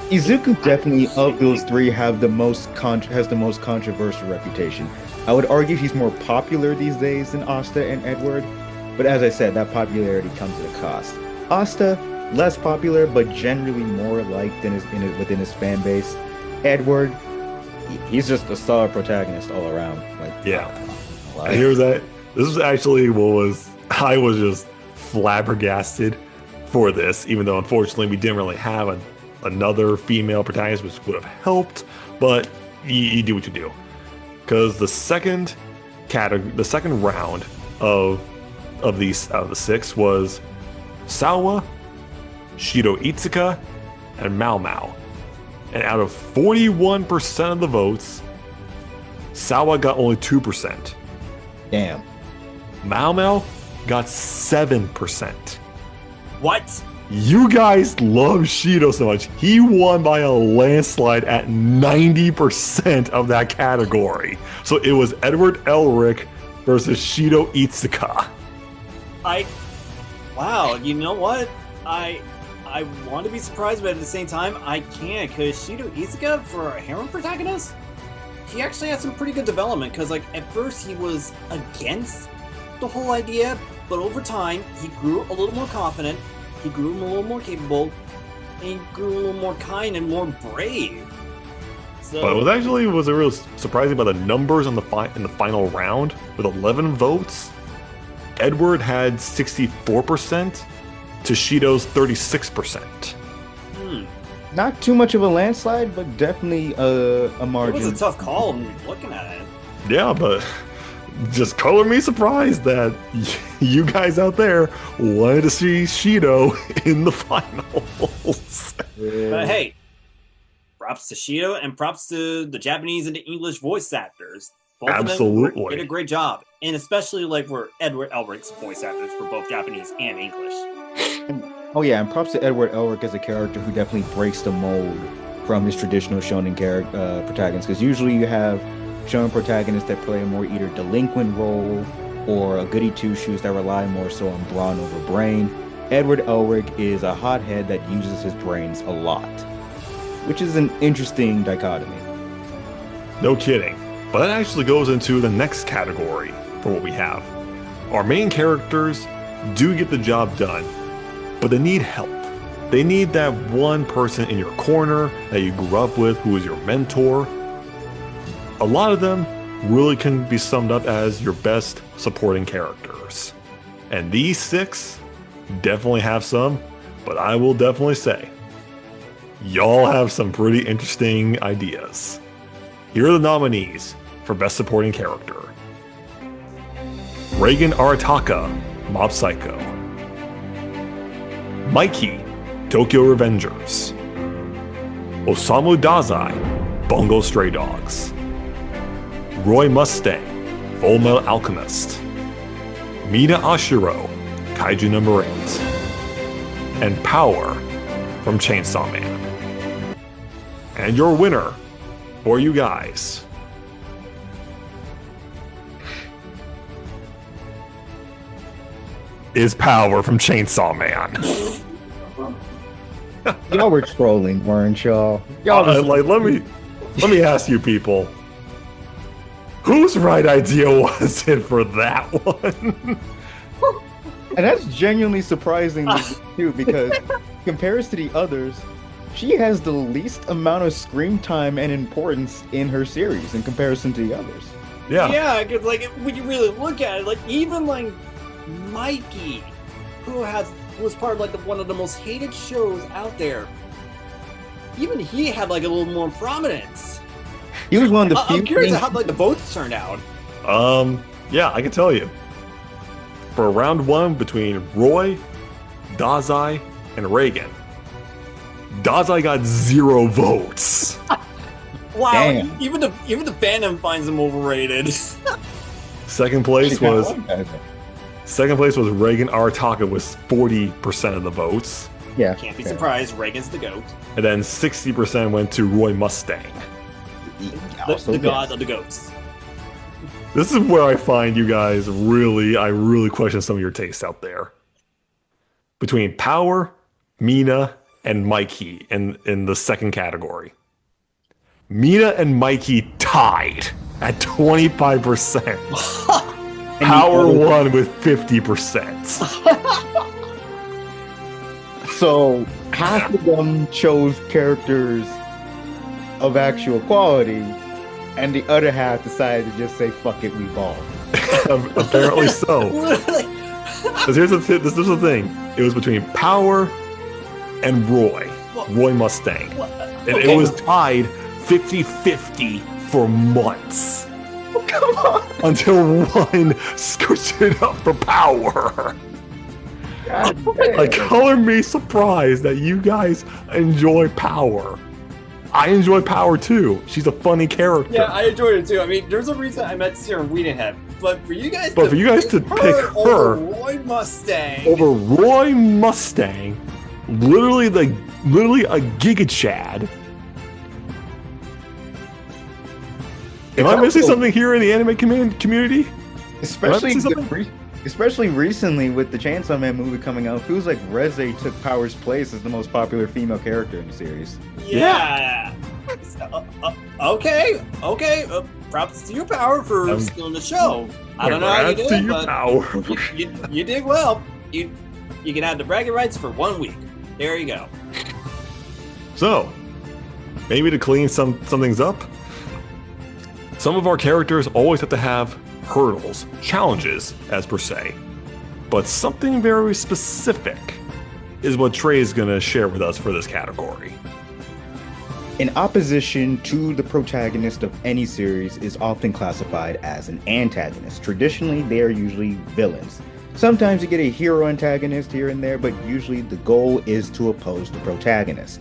Izuku definitely of those three has the most controversial reputation. I would argue he's more popular these days than Asta and Edward, but as I said, that popularity comes at a cost. Asta, less popular, but generally more liked within his fan base. Edward, he's just a solid protagonist all around. Yeah. And here's that. This was actually I was just flabbergasted for this, even though unfortunately we didn't really have another female protagonist, which would have helped, but you do what you do. Because the second round of the six was Sawa, Shido Itsuka, and Mau Mau. And out of 41% of the votes, Sawa got only 2%. Damn. Mau Mau got 7%. What? You guys love Shido so much. He won by a landslide at 90% of that category. So it was Edward Elric versus Shido Itsuka. Wow, you know what? I want to be surprised, but at the same time, I can't, because Shido Itsuka, for a harem protagonist, he actually had some pretty good development, because at first he was against the whole idea, but over time, he grew a little more confident, he grew a little more capable, and he grew a little more kind and more brave. So, but it was real surprising by the numbers in the final round. With 11 votes, Edward had 64% to Shido's 36%. Not too much of a landslide, but definitely a margin. It was a tough call looking at it. Yeah, but just color me surprised that you guys out there wanted to see Shido in the finals. But hey, props to Shido and props to the Japanese and the English voice actors. Both Absolutely. of them did a great job. And especially for Edward Elric's voice actors for both Japanese and English. And props to Edward Elric as a character who definitely breaks the mold from his traditional shonen protagonists. Because usually you have shonen protagonists that play a more either delinquent role or a goody two-shoes that rely more so on brawn over brain. Edward Elric is a hothead that uses his brains a lot, which is an interesting dichotomy. No kidding. But that actually goes into the next category for what we have. Our main characters do get the job done, but they need help. They need that one person in your corner that you grew up with who is your mentor. A lot of them really can be summed up as your best supporting characters. And these 6 definitely have some, but I will definitely say, y'all have some pretty interesting ideas. Here are the nominees for Best Supporting Character. Reigen Arataka, Mob Psycho. Mikey, Tokyo Revengers. Osamu Dazai, Bungo Stray Dogs. Roy Mustang, Full Metal Alchemist. Mina Ashiro, Kaiju number 8. And Power from Chainsaw Man. And your winner for you guys is Power from Chainsaw Man. Y'all were trolling, weren't y'all? Let me ask you people, whose right idea was it for that one? And that's genuinely surprising too, because compares to the others, she has the least amount of screen time and importance in her series in comparison to the others. Yeah. Yeah, because like when you really look at it, like even like Mikey, who was part of like one of the most hated shows out there, even he had like a little more prominence. He was one of the few. I'm curious how like the votes turned out. Yeah, I can tell you. For round one between Roy, Dazai, and Reagan, Dazai got 0 votes. Wow, Damn. even the fandom finds him overrated. Second place was Second Reagan Arataka with 40% of the votes, Yeah. Can't be fair. surprised, Reagan's the GOAT. and then 60% went to Roy Mustang. Also, The yes. god of the goats. This is where I find you guys really question some of your tastes out there. Between Power, Mina, and Mikey in the second category. Mina and Mikey tied at 25%. Power won with 50%. So half of them chose characters of actual quality, and the other half decided to just say, fuck it, we ball. Apparently so. Because this is the thing. It was between Power and Roy Mustang. And Okay. it was tied 50-50 for months. Come on. Until one scooched it up for Power. God Like, color me surprised that you guys enjoy Power. I enjoy Power too. She's a funny character. Yeah, I enjoyed it too. I mean, there's a reason I met Sarah Wiedenhead, but for you guys, But for you guys to pick her over Roy Mustang, over Roy Mustang, literally a Giga Chad. Am I missing something here in the anime community? Especially, Am I missing something? especially recently with the Chainsaw Man movie coming out, feels like Reze took Power's place as the most popular female character in the series. yeah. Okay. Props to your Power for Um, stealing the show. I don't know how you Congrats did to it, you, but Power. you did well. You can have the bragging rights for 1 week. There you go. So, maybe to clean some things up, some of our characters always have to have hurdles, challenges, as per se. But something very specific is what Trey is going to share with us for this category. In opposition to the protagonist of any series is often classified as an antagonist. Traditionally, they are usually villains. Sometimes you get a hero antagonist here and there, but usually the goal is to oppose the protagonist.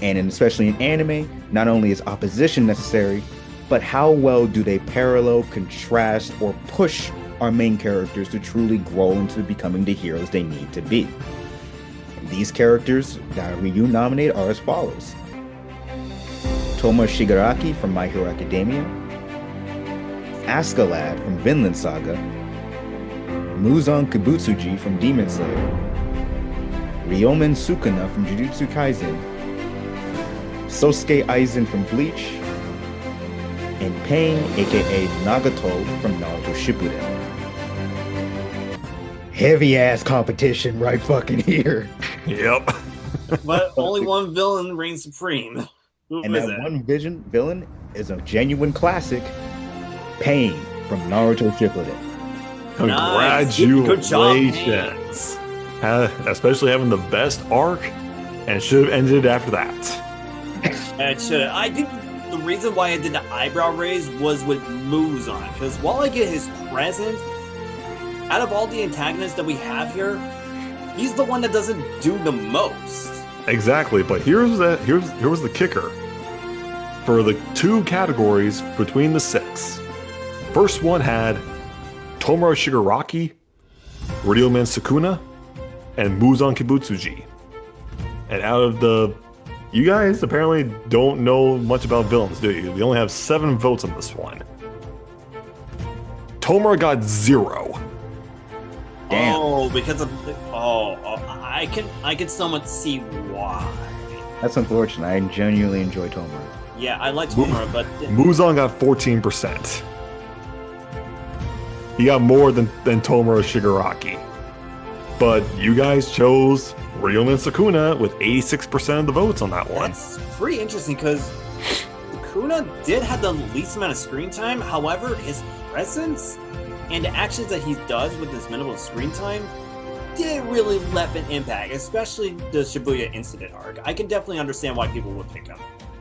And especially in anime, not only is opposition necessary, but how well do they parallel, contrast, or push our main characters to truly grow into becoming the heroes they need to be. And these characters that we nominate are as follows. Tomoe Shigaraki from My Hero Academia, Askeladd from Vinland Saga, Muzan Kibutsuji from Demon Slayer, Ryomen Sukuna from Jujutsu Kaisen, Sosuke Aizen from Bleach, and Pain, aka Nagato from Naruto Shippuden. Heavy ass competition right fucking here. Yep. But only one villain reigns supreme. Who And is that it? one villain is a genuine classic, Pain from Naruto Shippuden. Nice. Good job, Congratulations. Especially having the best arc, and it should have ended after that. It should. I think the reason why I did the eyebrow raise was with Muzan, because while I get his presence, out of all the antagonists that we have here, he's the one that doesn't do the most. Exactly, but here was the kicker. For the 2 categories between the 6, first one had Tomoe Shigaraki, Ryomen Sukuna, and Muzan Kibutsuji. And out of the... You guys apparently don't know much about villains, do you? We only have 7 votes on this one. Tomoe got 0. Damn. Oh, because of I can somewhat see why. That's unfortunate. I genuinely enjoy Tomoe. Yeah, I like Tomura, but Muzan got 14%. He got more than Tomoe Shigaraki. But you guys chose Ryumen Sukuna with 86% of the votes on that one. That's pretty interesting because Sukuna did have the least amount of screen time. However, his presence and the actions that he does with this minimal screen time did really left an impact, especially the Shibuya incident arc. I can definitely understand why people would pick him.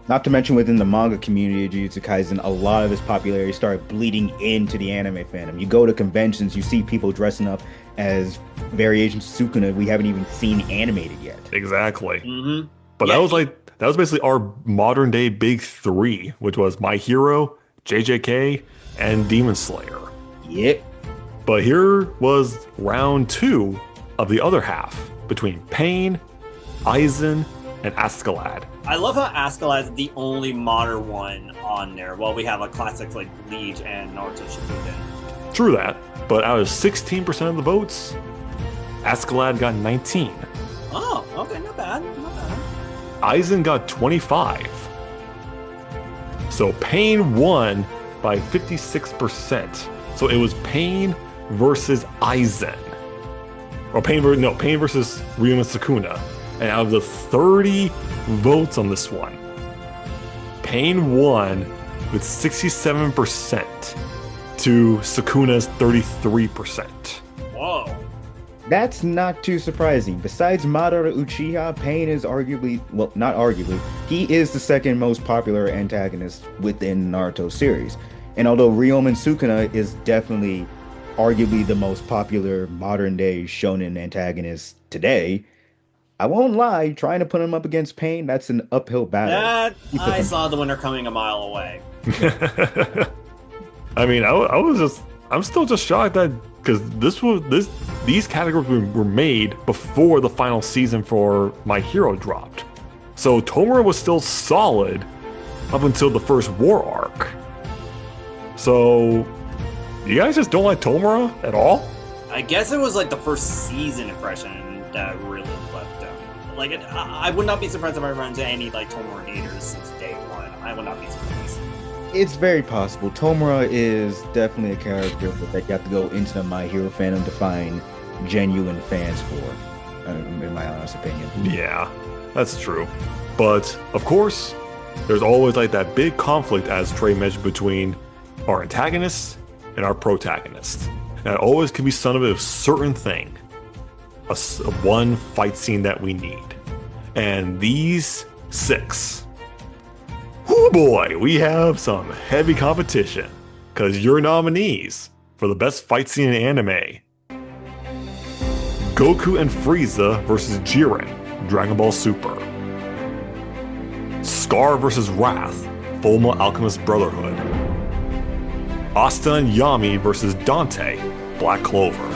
Not to mention within the manga community of Jujutsu Kaisen, a lot of his popularity started bleeding into the anime fandom. You go to conventions, you see people dressing up as variations of Sukuna we haven't even seen animated yet. Exactly. Mm-hmm. But Yeah, that was basically our modern day big three, which was My Hero, JJK, and Demon Slayer. Yep. But here was round 2 of the other half between Pain, Aizen, and Askeladd. I love how Askeladd is the only modern one on there, while we have classics like Bleach and Naruto Shippuden. True that, but out of 16% of the votes, Askeladd got 19. Oh, okay, not bad, not bad. Aizen got 25. So Pain won by 56%. So it was Pain versus Aizen. Or Pain versus Ryumen Sukuna. And out of the 30 votes on this one, Pain won with 67% to Sukuna's 33%. Whoa. That's not too surprising. Besides Madara Uchiha, Pain is arguably, well, not arguably, he is the second most popular antagonist within Naruto series. And although Ryumen Sukuna is definitely arguably the most popular modern day shonen antagonist today, I won't lie, trying to put him up against Pain, that's an uphill battle. I saw the winner coming a mile away. I mean, I'm still just shocked that because these categories were made before the final season for My Hero dropped. So Tomura was still solid up until the first war arc. So you guys just don't like Tomura at all? I guess it was the first season impression that really left them. I would not be surprised if I run into any Tomura haters since day one. I would not be surprised. It's very possible. Tomura is definitely a character that you have to go into the My Hero fandom to find genuine fans for, in my honest opinion. Yeah, that's true. But of course, there's always that big conflict, as Trey mentioned, between our antagonists and our protagonists. And it always can be son of a certain thing, a one fight scene that we need. And these 6, oh boy, we have some heavy competition, because your nominees for the best fight scene in anime: Goku and Frieza versus Jiren, Dragon Ball Super; Scar versus Wrath, Fullmetal Alchemist Brotherhood; Asta and Yami versus Dante, Black Clover;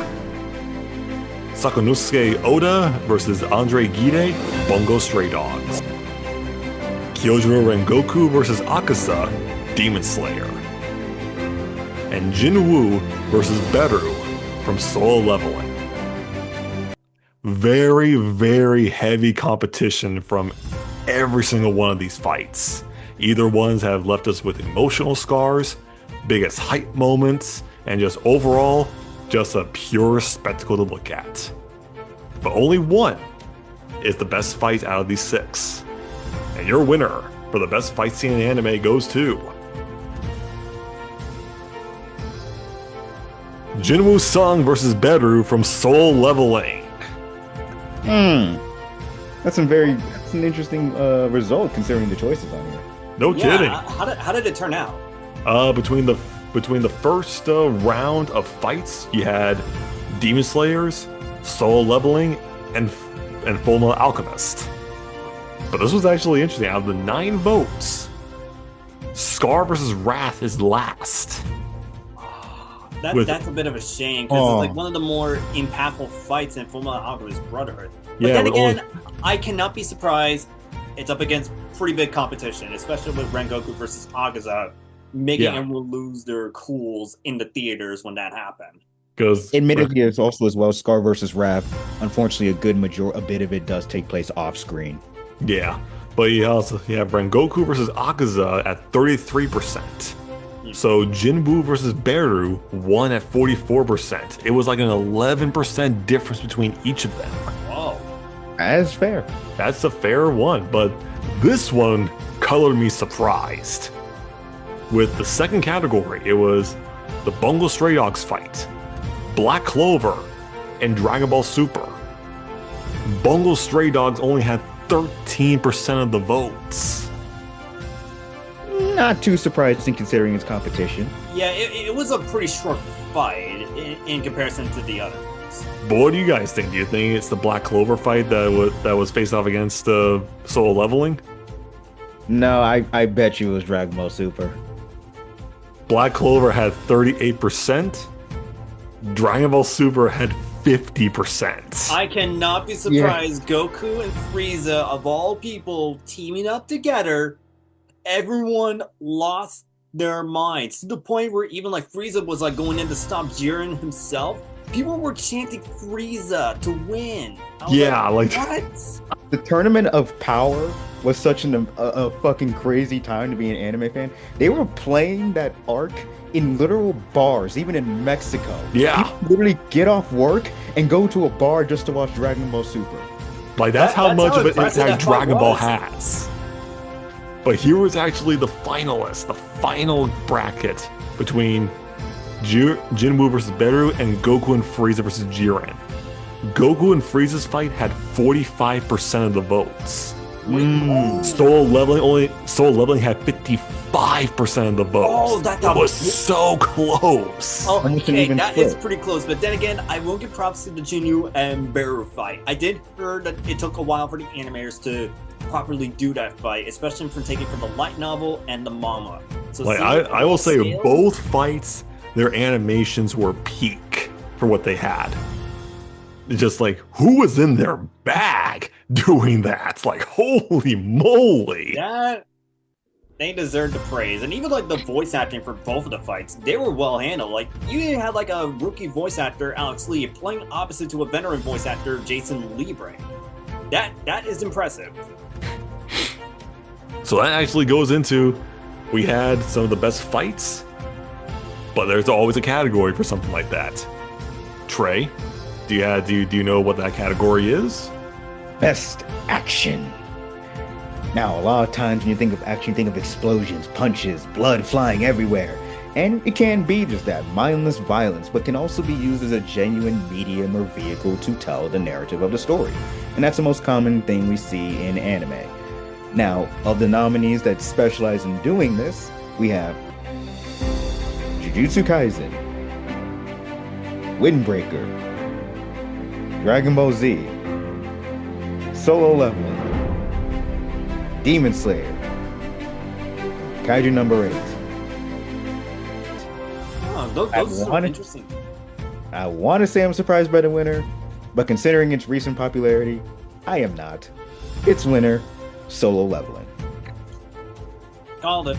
Sakonosuke Oda versus Andre Gide, Bungo Stray Dogs; Kyojuro Rengoku versus Akaza, Demon Slayer; and Jinwoo versus Beru from Solo Leveling. Very, very heavy competition from every single one of these fights. Either ones have left us with emotional scars, biggest hype moments, and just overall, just a pure spectacle to look at. But only one is the best fight out of these 6. And your winner for the best fight scene in anime goes to Jinwoo Sung versus Beru from Soul Leveling. That's an interesting result considering the choices on here. No kidding. How did it turn out? Between the first round of fights, you had Demon Slayers, Soul Leveling, and Fullmetal Alchemist. But this was actually interesting. Out of the 9 votes, Scar versus Wrath is last. That's a bit of a shame, because it's one of the more impactful fights in Fullmetal Alchemist Brotherhood. But then again, I cannot be surprised it's up against pretty big competition, especially with Rengoku versus Akaza, making everyone lose their cools in the theaters when that happened. Because admittedly, it's also as well Scar versus Wrath. Unfortunately, a bit of it does take place off screen. Yeah, but you have Rengoku versus Akaza at 33%. So Jinwoo versus Beru won at 44%. It was an 11% difference between each of them. Whoa. As fair. That's a fair one, but this one colored me surprised. With the second category, it was the Bungo Stray Dogs fight, Black Clover, and Dragon Ball Super. Bungo Stray Dogs only had 13% of the votes. Not too surprising considering its competition. Yeah, it was a pretty short fight in comparison to the others. But what do you guys think? Do you think it's the Black Clover fight that was faced off against Solo Leveling? No, I bet you it was Dragon Ball Super. Black Clover had 38%. Dragon Ball Super had 50%. I cannot be surprised. Goku and Frieza, of all people, teaming up together, everyone lost their minds to the point where even like Frieza was like going in to stop Jiren himself. People were chanting Frieza to win. I was Yeah, like- what? The Tournament of Power was such a fucking crazy time to be an anime fan. They were playing that arc in literal bars, even in Mexico. Yeah. People literally get off work and go to a bar just to watch Dragon Ball Super. Like that's how That's much how of an impressive impact that fight Dragon Ball was. has. But here was actually the finalist, the final bracket between Jinwoo versus Beru and Goku and Frieza versus Jiren. Goku and Frieza's fight had 45% of the votes. Solo Leveling had 55% of the votes. Oh, that it was so close. Almost an Okay, even that is split. pretty close. But then again, I will give props to the Jinyu and Beru fight. I did hear that it took a while for the animators to properly do that fight, especially from taking from the light novel and the manga. So Like seeing I will say, scale- both fights, their animations were peak for what they had. It's just like, who was in their bag doing that? Like, holy moly! that they deserve the praise, and even like the voice acting for both of the fights, they were well handled. Like you even had like a rookie voice actor, Alex Lee, playing opposite to a veteran voice actor, Jason Libre. That is impressive. So that actually goes into, we had some of the best fights, but there's always a category for something like that. Trey, do you know what that category is? Best action. Now, a lot of times when you think of action, you think of explosions, punches, blood flying everywhere. And it can be just that, mindless violence, but can also be used as a genuine medium or vehicle to tell the narrative of the story. And that's the most common thing we see in anime. Now, of the nominees that specialize in doing this, we have Jujutsu Kaisen, Windbreaker, Dragon Ball Z, Solo Leveling, Demon Slayer, Kaiju number 8. Oh, those I are so wanted- interesting. I want to say I'm surprised by the winner, but considering its recent popularity, I am not. Its winner, Solo Leveling. Called it.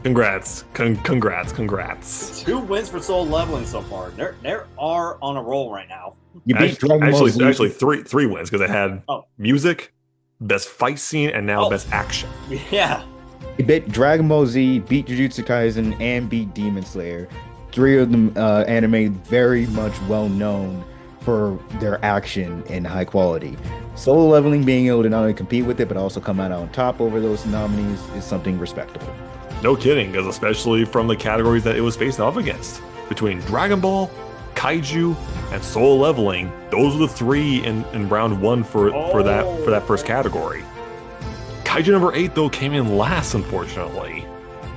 Congrats, congrats. 2 wins for Soul Leveling so far. They are on a roll right now. You beat Dragon Ball Z. Actually, three wins because it had Oh. music, best fight scene, and now Oh. best action. Yeah. You beat Dragon Ball Z, beat Jujutsu Kaisen, and beat Demon Slayer. 3 of them anime very much well known for their action and high quality. Solo Leveling being able to not only compete with it, but also come out on top over those nominees is something respectable. No kidding, because especially from the categories that it was faced off against, between Dragon Ball, Kaiju, and Solo Leveling, those were the 3 in round 1 for that first category. Kaiju number 8 though came in last, unfortunately,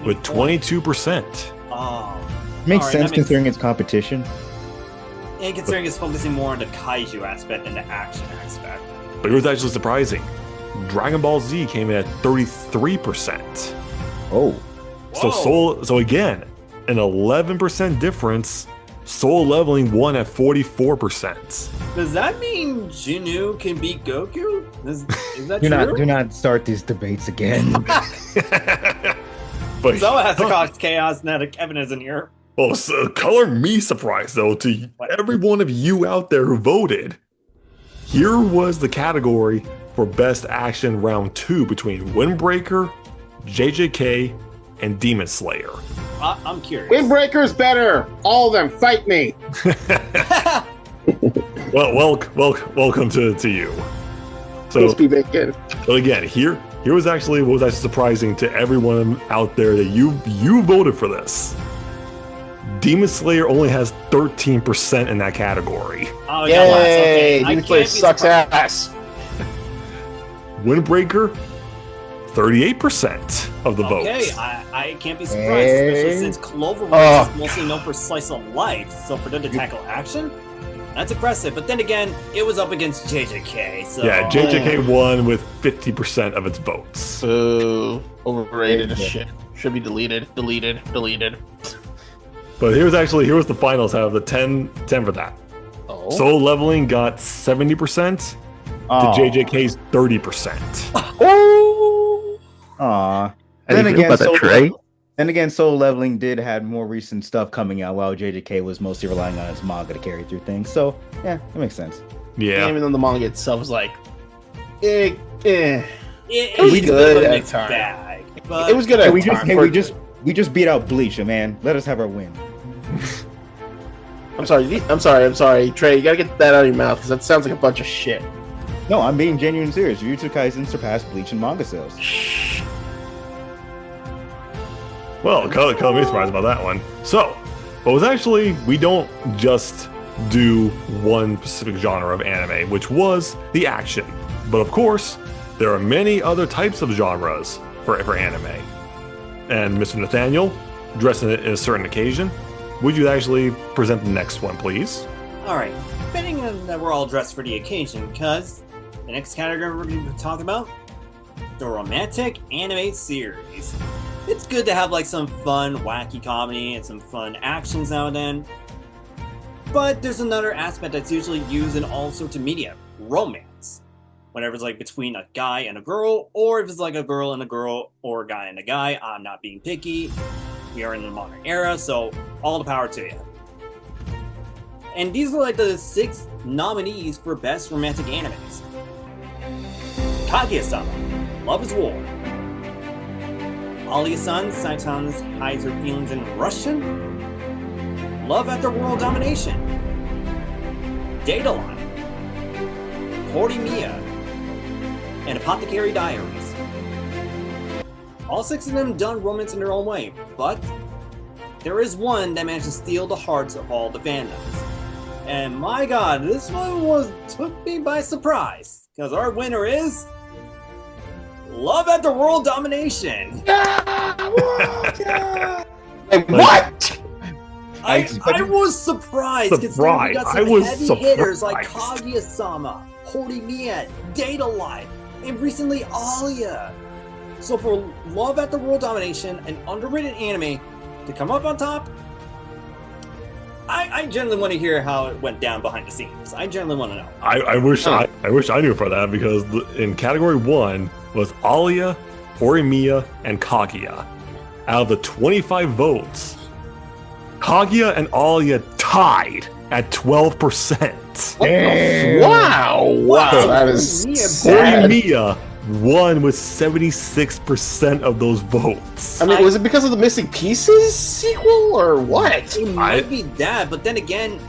with 22%. Oh. Makes Alright, sense that makes- considering its competition. And considering it's focusing more on the kaiju aspect than the action aspect. But it was actually surprising. Dragon Ball Z came in at 33%. Oh, So again, an 11% difference. Soul Leveling won at 44%. Does that mean Jinyu can beat Goku? Is that do true? not start these debates again. But So it has to cause chaos now that Kevin isn't here. well, so color me surprised though to every one of you out there who voted. Here was the category for best action round 2 between Windbreaker, JJK, and Demon Slayer. I'm curious. Windbreaker's better. All of them, fight me. Well, welcome to you. Crispy bacon. But again, here was actually what was actually surprising to everyone out there that you voted for this. Demon Slayer only has 13% in that category. Oh, yeah, well, okay. Yay! I Demon can't Slayer be sucks surprised. ass. Windbreaker, 38% of the Okay, votes. I can't be surprised, especially since Clover Oh. is mostly known for slice of life. So for them to tackle action, that's impressive. But then again, it was up against JJK. So Yeah, JJK won with 50% of its votes. Boo. Overrated as shit. Should be deleted. But here was the finals out of the 10 for that. Oh. Soul Leveling got 70% Aw. to JJK's 30%. Oh. Aw. How do you feel about that, Trey? Then again, Soul Leveling did have more recent stuff coming out, while JJK was mostly relying on its manga to carry through things. So yeah, that makes sense. Yeah. Even though the manga itself was like, it was was good a at mixed time. bag. But it was good Hey, at we the just time. hey, for- we just beat out Bleach, man. Let us have our win. I'm sorry, Trey. You gotta get that out of your mouth because that sounds like a bunch of shit. No, I'm being genuine serious. Jujutsu Kaisen surpassed Bleach in manga sales. Well, color me surprised about that one. So, but was actually, we don't just do one specific genre of anime, which was the action. But of course, there are many other types of genres for anime. And Mr. Nathaniel, dressing it in a certain occasion, would you actually present the next one, please? Alright, fitting that we're all dressed for the occasion, because the next category we're going to talk about, the romantic anime series. It's good to have like some fun, wacky comedy and some fun actions now and then. But there's another aspect that's usually used in all sorts of media, romance. Whenever it's like between a guy and a girl, or if it's like a girl and a girl, or a guy and a guy. I'm not being picky. We are in the modern era, so all the power to you. And these are like the 6 nominees for Best Romantic Animes. Kaguya-sama, Love is War. Aliyah-san, Saitama hides her feelings in Russian. Love After World Domination. Data Line. Horimiya. And Apothecary Diaries. All 6 of them done romance in their own way, but there is one that managed to steal the hearts of all the fandoms. And my god, this one took me by surprise, because our winner is Love After World Domination. Wait, what? I was surprised, considering we got I some was heavy hitters like surprised. Kaguya-sama, Horimiya, Data Life, and recently Aliyah. So for Love After World Domination, an underrated anime, to come up on top, I generally want to hear how it went down behind the scenes. I generally want to know. I wish I knew for that, because in category 1 was Aliyah, Horimiya, and Kaguya. Out of the 25 votes, Kaguya and Aliyah tied at 12%. Wow, that is Horimiya sad. Horimiya won with 76% of those votes. I mean, was it because of the Missing Pieces sequel or what? It might be that, but then again,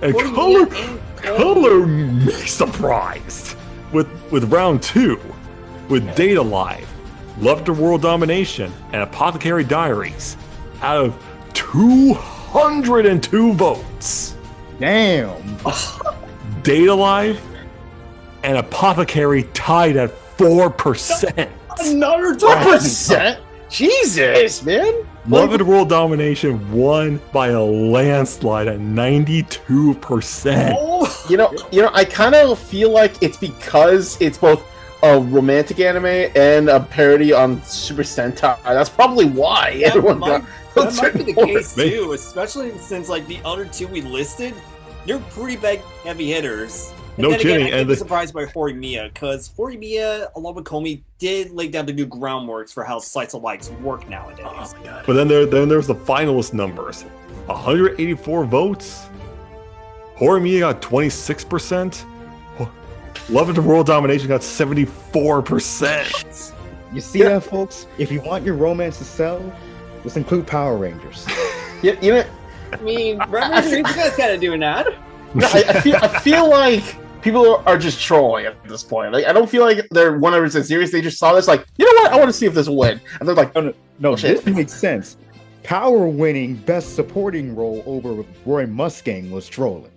And Horimiya color, and color me surprised with round 2, with Data Live, Love to World Domination, and Apothecary Diaries. Out of 202 votes, Damn. Data Live and Apothecary tied at 4%. Another 4%? Jesus, man. Love and World Domination won by a landslide at 92%. Oh, You know, I kind of feel like it's because it's both a romantic anime and a parody on Super Sentai. That's probably why everyone got. that might be the case Maybe. too, especially since like the other 2 we listed, they're pretty big heavy hitters. And No then kidding, Again, I and can't be the- surprised by Horimiya, because Horimiya, along with Komi, did lay down the new groundworks for how slice of life work nowadays. Oh my god. But then there's the finalist numbers. 184 votes. Horimiya got 26%. Love and World Domination got 74%. You see that, folks? If you want your romance to sell, let's include Power Rangers. You know, I mean, Reverend, you guys kind of doing that. no, I feel like people are just trolling at this point. Like, I don't feel like they're 100% serious. They just saw this, like, you know what? I want to see if this will win, and they're like, No, shit. this makes sense. Power winning Best Supporting Role over Roy Mustang was trolling.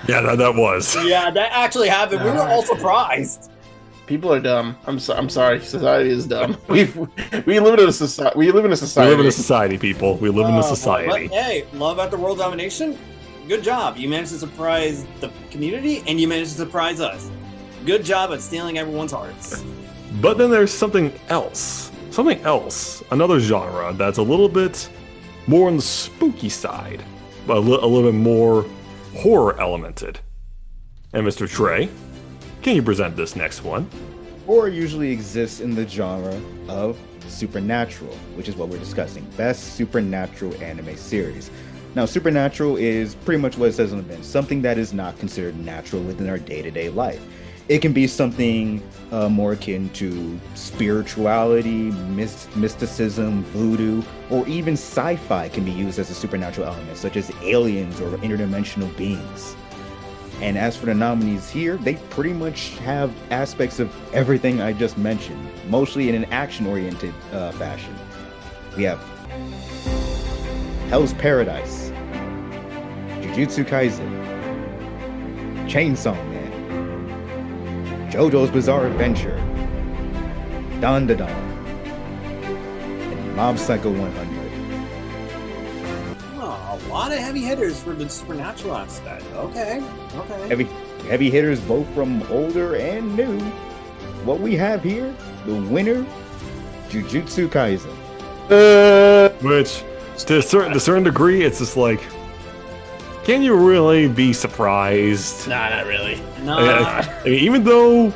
Yeah, that was. Yeah, that actually happened. We were all surprised. people are dumb. I'm sorry. Society is dumb. We live in a society. We live in a We society. live in a society, people. We live in a But society. hey, love after world domination. Good job. You managed to surprise the community, and you managed to surprise us. Good job at stealing everyone's hearts. But then there's something else. Something else. Another genre that's a little bit more on the spooky side, but a little bit more horror elemented. And Mr. Trey, can you present this next one? Horror usually exists in the genre of supernatural, which is what we're discussing. Best supernatural anime series. Now, supernatural is pretty much what it says on the bin, something that is not considered natural within our day-to-day life. It can be something more akin to spirituality, mysticism, voodoo, or even sci-fi can be used as a supernatural element, such as aliens or interdimensional beings. And as for the nominees here, they pretty much have aspects of everything I just mentioned, mostly in an action-oriented fashion. We have Hell's Paradise, Jujutsu Kaisen, Chainsaw Man, JoJo's Bizarre Adventure, Dandadan, and Mob Psycho 100. Oh, a lot of heavy hitters for the supernatural aspect. Okay. Heavy hitters both from older and new. What we have here, the winner, Jujutsu Kaisen. Which, to a certain degree, it's just like, can you really be surprised? Nah, not really. No. I mean, even though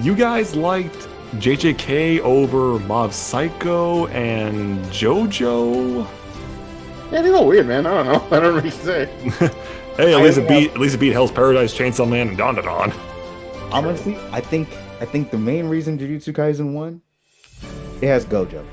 you guys liked JJK over Mob Psycho and JoJo, Yeah, they're a little weird, man. I don't know. I don't know what to say. hey, at least it beat Hell's Paradise, Chainsaw Man, and Dandadan. Honestly, I think the main reason Jujutsu Kaisen won, it has Gojo.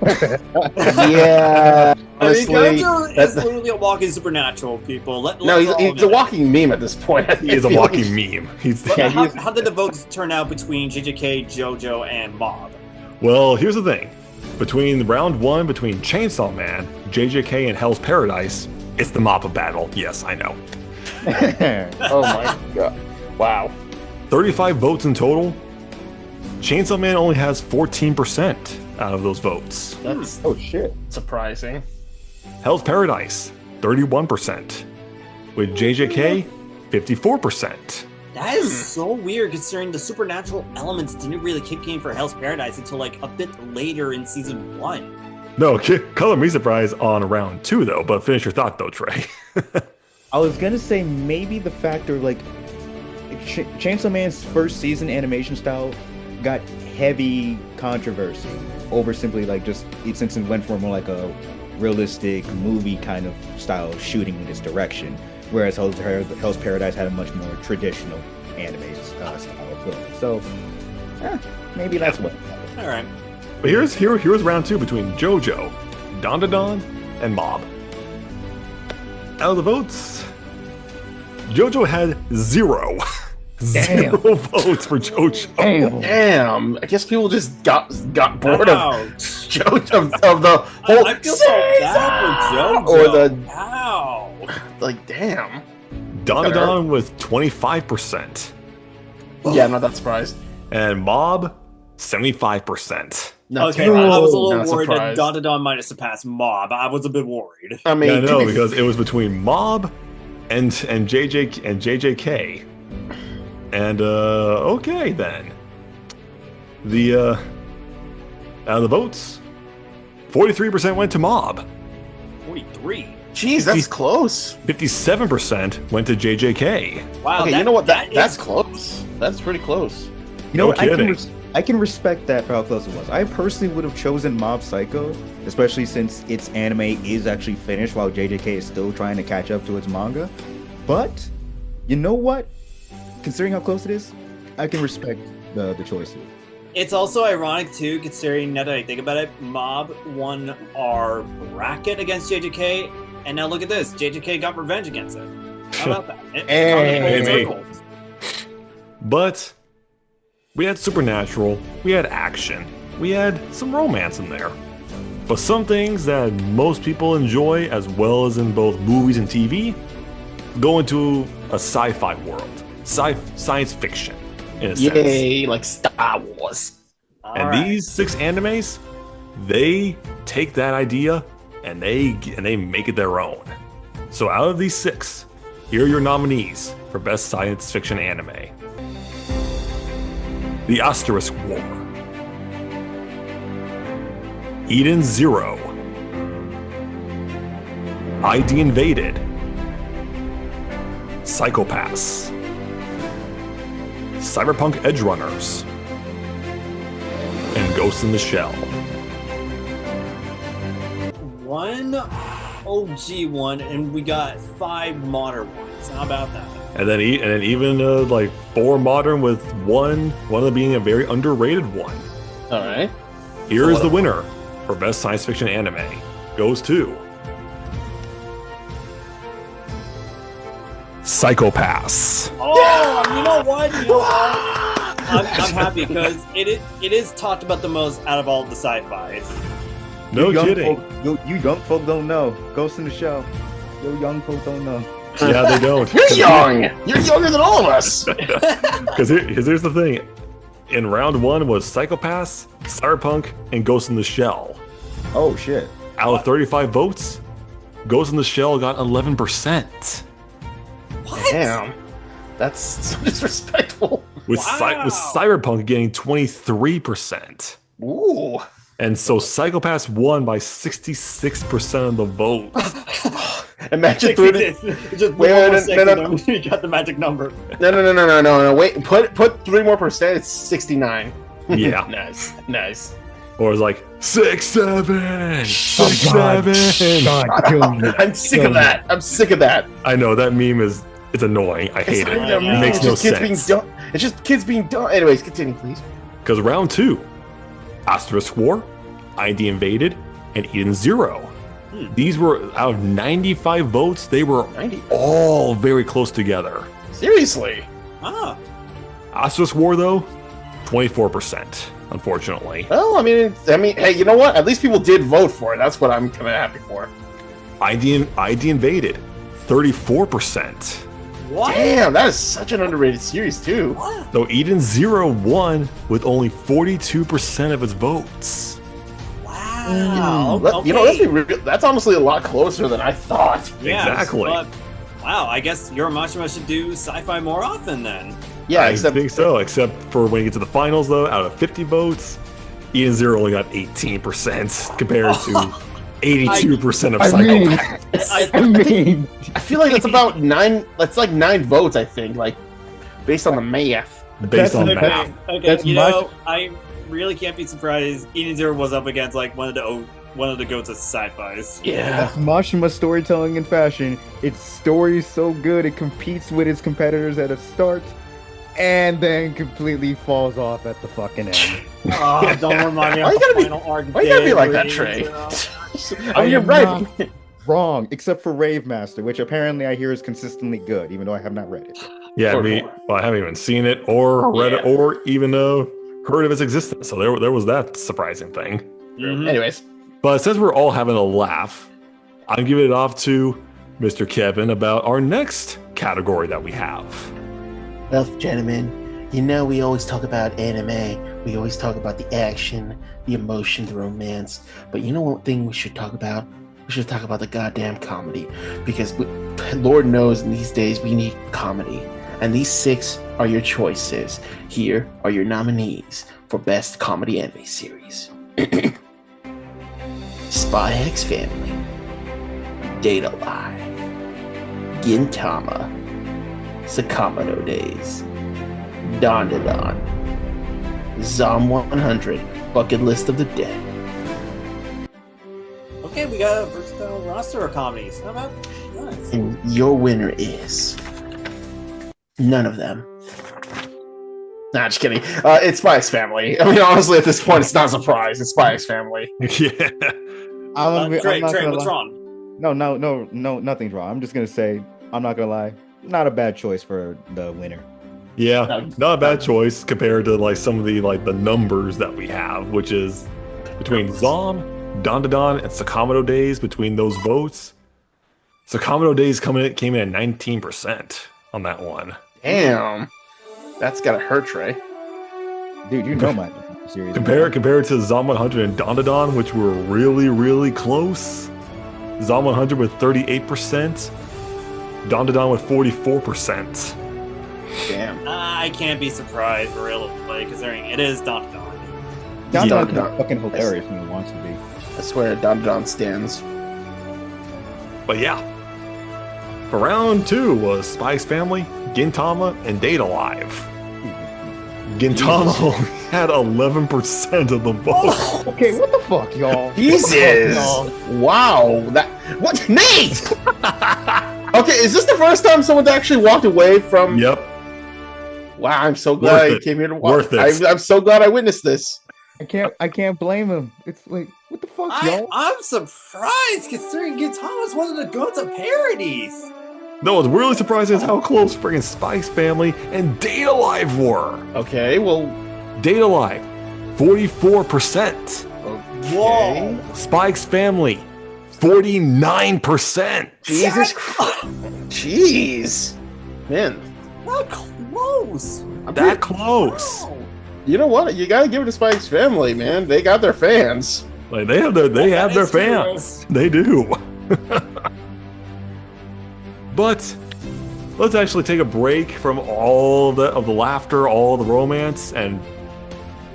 Yeah, I mean, honestly, Gojo is literally a walking supernatural, people. no, he's a walking meme at this point. He is a walking meme. He's But Yeah, how did the votes turn out between JJK, JoJo, and Mob? Well, here's the thing. Between round one, between Chainsaw Man, JJK, and Hell's Paradise, it's the Mappa battle. Yes, I know. Oh my god! Wow. 35 votes in total. Chainsaw Man only has 14% out of those votes. That's Oh shit. surprising. Hell's Paradise, 31%. With JJK, 54%. That is so weird, considering the supernatural elements didn't really kick in for Hell's Paradise until like a bit later in season 1. No, color me surprised on round two, though, but finish your thought, though, Trey. I was gonna say maybe the factor like Chainsaw Man's first season animation style got heavy controversy over simply like just since it went for more like a realistic movie kind of style of shooting in this direction, whereas Hell's Paradise had a much more traditional anime style of film. So maybe that's what. Alright. But here's round two between JoJo, Dandadan, and Mob. Out of the votes, JoJo had zero. Damn. 0 votes for JoJo. Damn. I guess people just got bored of Ouch. JoJo of the whole. I feel so bad for JoJo. Or the Ow. like, damn. Dandadan with 25%. Yeah, I'm not that surprised. And Mob, 75%. Not Okay, surprised. I was a little Not worried that surprised. Dandadan might have surpassed Mob. I was a bit worried. I mean, Yeah, to no, be- because it was between Mob and JJK. And okay then. The out of the votes, 43% went to Mob. 43. Jeez, that's close. 57% went to JJK. Wow. Okay, that, you know what? That's is- close. That's pretty close. You know No what? kidding. I can respect that for how close it was. I personally would have chosen Mob Psycho, especially since its anime is actually finished while JJK is still trying to catch up to its manga. But you know what? Considering how close it is, I can respect the choice. It's also ironic too, considering now that I think about it, Mob won our bracket against JJK, and now look at this, JJK got revenge against it. How about that? Hey, hey. Circles. But we had supernatural, we had action, we had some romance in there. But some things that most people enjoy, as well as in both movies and TV, go into a sci-fi world, science fiction, in a sense. Yay, like Star Wars. All And right. these 6 animes, they take that idea and they make it their own. So out of these 6, here are your nominees for best science fiction anime. The Asterisk War, Eden Zero, ID Invaded, Psychopaths, Cyberpunk Edgerunners, and Ghost in the Shell. One OG one, and we got 5 modern ones. How about that? And then even like 4 modern with one of them being a very underrated one. All right. Here So is what- the winner for best science fiction anime. Goes to Psychopaths. Oh, you know what? You know what? I'm happy because it is talked about the most out of all the sci-fis. No you young kidding. Folk, you young folk don't know. Ghost in the Shell. You young folk don't know. Yeah, they don't. You're young. You're younger than all of us. Because here's the thing. In round 1 was Psychopaths, Cyberpunk, and Ghost in the Shell. Oh shit. Out of 35 votes, Ghost in the Shell got 11%. What? Damn. That's so disrespectful. With Wow. with Cyberpunk getting 23%. Ooh. And so Psychopaths won by 66% of the vote. Imagine three. Just Wait, one more no, second, no, no. and you got the magic number. No. Wait, put 3 more percent. It's 69. Yeah. Nice. Or it's like 6, 7, 6, Oh, God. 7. God, kill me. I'm sick of that. I'm sick of that. I know that meme it's annoying. I hate It's it. not even a It meme, makes it's no just kids being sense. dumb. It's just kids being dumb. Anyways, continue, please. Because round 2, Asterisk War, ID Invaded, and Eden Zero. These were out of 95 votes. They were 90. all very close together. Seriously. Ah, Asterisk War though, 24%. Unfortunately, Well, I mean, hey, you know what? At least people did vote for it. That's what I'm kind of happy for. ID Invaded, 34%. what? Damn, that is such an underrated series too. What? So Eden Zero won with only 42% of its votes. Wow. Let- You know, that's honestly a lot closer than I thought. Yes, Exactly. but- wow, I guess your Mashima should do sci-fi more often then. Yeah, I except think so. Except for when you get to the finals, though, out of 50 votes, Eden Zero only got 18% compared to 82% of I mean, Psychopaths. I mean, I feel like that's about 9. That's like 9 votes. I think, like based on the math. Based on okay. math. Okay, That's you much- know, I really can't be surprised. Eden Zero was up against like one of the goats of sci-fis. Yeah. that's Mashima storytelling in fashion. Its story is so good it competes with its competitors at a start, and then completely falls off at the fucking end. Oh, don't remind me Why of you the gotta be- final arc. Why you gotta be like that, days, Trey? you know? I mean, you're am right. not wrong, except for Rave Master, which apparently I hear is consistently good, even though I have not read it. Yeah, Sure. well, I haven't even seen it or read it Yeah. or even heard of its existence. So there was that surprising thing. Mhm. Anyways, But since we're all having a laugh, I'm giving it off to Mr. Kevin about our next category that we have. well, gentlemen, you know we always talk about anime. We always talk about the action, the emotion, the romance. But you know one thing we should talk about? We should talk about the goddamn comedy, because Lord knows in these days we need comedy. And these 6 are your choices. Here are your nominees for Best Comedy Anime Series. Spy X Family, Data Live, Gintama, Sakamoto Days, Dandadan, Zom 100, Bucket List of the Dead. Okay, we got a versatile roster of comedies. How about nice? And your winner is none of them. Nah, just kidding. It's Spy X Family. I mean, honestly, at this point, it's not a surprise. It's Spy X Family. Yeah. I'm Trey, not Trey, gonna what's lie. wrong? No, nothing's wrong. I'm just gonna say I'm not gonna lie, not a bad choice for the winner. Yeah, not a bad choice compared to like some of the the numbers that we have, which is between Zom, Dandadan, and Sakamoto Days. Between those votes, Sakamoto Days came in at 19% on that one. Damn. That's gotta hurt, Trey. Dude, you know my series. Compared to Zom 100 and Dandadan, which were really, really close. Zom 100 with 38%, Dandadan with 44%. Damn. I can't be surprised, really, considering it is Don Don. Don Yeah. Don's fucking hilarious when he wants to be. I swear, Don stands. But yeah, for round 2 was Spike's Family, Gintama, and Data Live. Gintama only had 11% of the vote. Okay, what the fuck, y'all? Jesus! What the fuck, Wow! That what? Nate! Okay, is this the first time someone's actually walked away from? Yep. Wow! I'm so glad I Worth it. came here to watch. Worth it. I'm so glad I witnessed this. I can't blame him. It's like, what the fuck, y'all? I'm surprised, considering Gintama's one of the goats of parodies. No, what's really surprising is how close friggin' Spike's Family and Data Live were. Okay, well, Data Live, 44%. okay. Spike's Family, 49%. Jesus Christ! Jeez, man, Not close. That close. Wow. you know what? You gotta give it to Spike's Family, man. They got their fans. Like they have their That is true. fans. They do. But let's actually take a break from all of the laughter, all the romance, and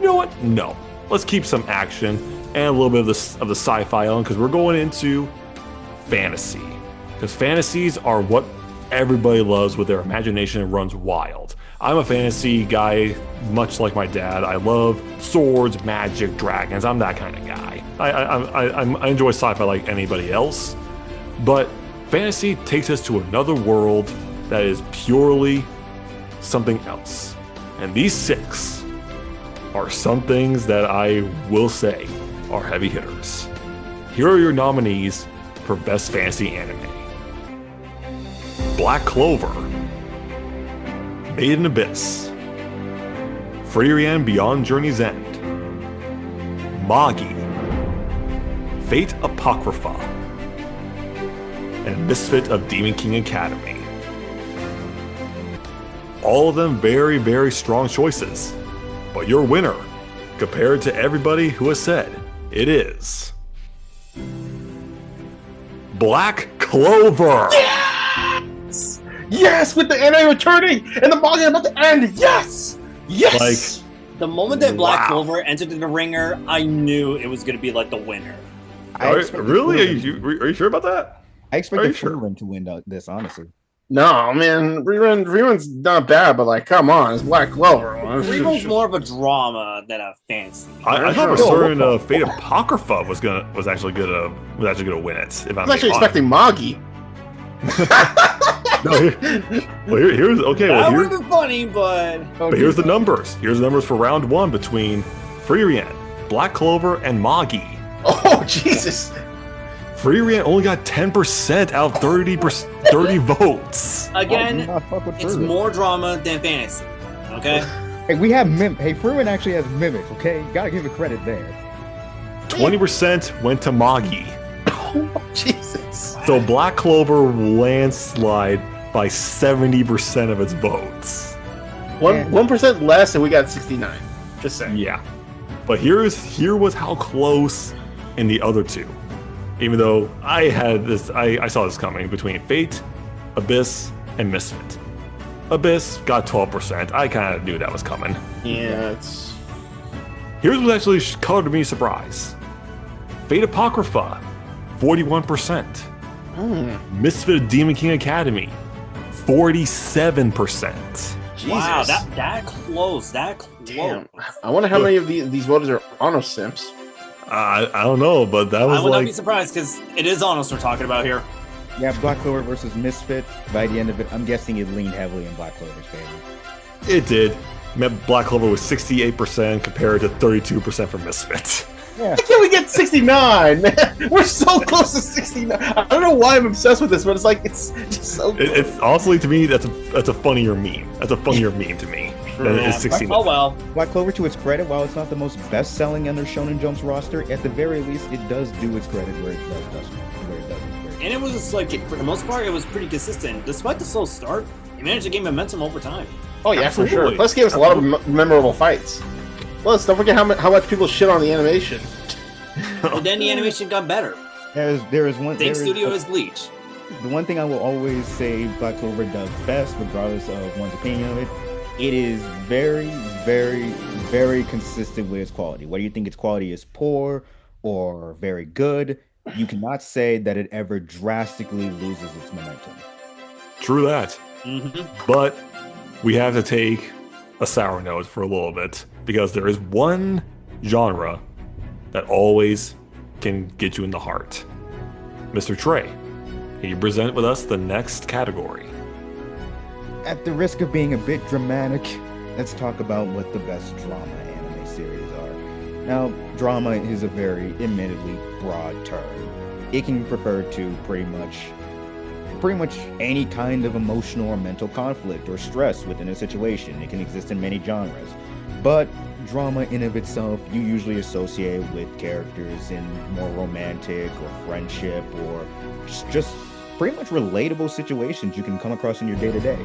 you know what? No, let's keep some action and a little bit of the sci-fi element because we're going into fantasy. Because fantasies are what everybody loves with their imagination and runs wild. I'm a fantasy guy, much like my dad. I love swords, magic, dragons. I'm that kind of guy. I enjoy sci-fi like anybody else, but fantasy takes us to another world that is purely something else. And these 6 are some things that I will say are heavy hitters. Here are your nominees for Best Fantasy Anime: Black Clover, Made in Abyss, Frieren Beyond Journey's End, Magi, Fate Apocrypha, and Misfit of Demon King Academy. All of them very, very strong choices. But your winner, compared to everybody who has said, it is Black Clover. Yes, with the anime returning and the manga about to end. Yes, yes. The moment that Black Wow. Clover entered the ringer, I knew it was going to be like the winner. Really? Are you sure about that? I Are expected you sure? Frieren to win this, honestly. No, man, Rerun's not bad, but like, come on, it's Black Clover. Regal's more of a drama than a fantasy. I thought Sure. for certain Fate Apocrypha was actually gonna win it. If I I'm was actually being expecting Magi. honest. No, here's okay. That Well, would here, have been funny, but but here's the numbers. Here's the numbers for round 1 between Frieren, Black Clover, and Magi. Oh, Jesus. Frieren only got 10% out of 30 votes. Oh, do again, not fuck with it's Frieren. more drama than fantasy. Okay? Hey, we have Hey, Frieren actually has mimics. Okay, you gotta give it credit there. 20% went to Magi. Oh, Jesus. So Black Clover landslide by 70% of its votes. 1% less, and we got 69. Just saying. Yeah. But here was how close in the other 2. Even though I saw this coming between Fate, Abyss, and Misfit. Abyss got 12%. I kind of knew that was coming. Yeah, it's. Here's what actually caught me surprise. Fate Apocrypha, 41%. Misfit of Demon King Academy, 47%. Jesus. Wow, that close. That close. Damn. I wonder how many of these voters are honor simps. I don't know, but that was I would not be like surprised because it is honest we're talking about here. Yeah, Black Clover versus Misfit. By the end of it, I'm guessing it leaned heavily in Black Clover's favor. it did. Black Clover was 68% compared to 32% for Misfit. Yeah. Why can't we get 69? Man, we're so close to 69. I don't know why I'm obsessed with this, but it's like it's just so. It's honestly, to me, that's a funnier meme. That's a funnier meme to me than it is 69. Oh well. Black Clover, to its credit, while it's not the most best-selling on their Shonen Jump's roster, at the very least, it does do its credit where it doesn't. And it was like, for the most part, it was pretty consistent. Despite the slow start, it managed to gain momentum over time. Oh yeah, for Absolutely. sure. Plus, gave us a lot of memorable fights. Plus, don't forget how much people shit on the animation. And then the animation got better. There is one. Same studio as Bleach. The one thing I will always say Black Clover does best, regardless of one's opinion of it, it is very, very, very consistent with its quality. Whether you think its quality is poor or very good, you cannot say that it ever drastically loses its momentum. True that. Mm-hmm. But we have to take a sour note for a little bit because there is one genre that always can get you in the heart. Mr. Trey, can you present with us the next category? At the risk of being a bit dramatic, let's talk about what the best drama anime series are. Now, drama is a very admittedly broad term. It can refer to pretty much any kind of emotional or mental conflict or stress within a situation. It can exist in many genres. But drama in of itself, you usually associate with characters in more romantic or friendship or just pretty much relatable situations you can come across in your day-to-day.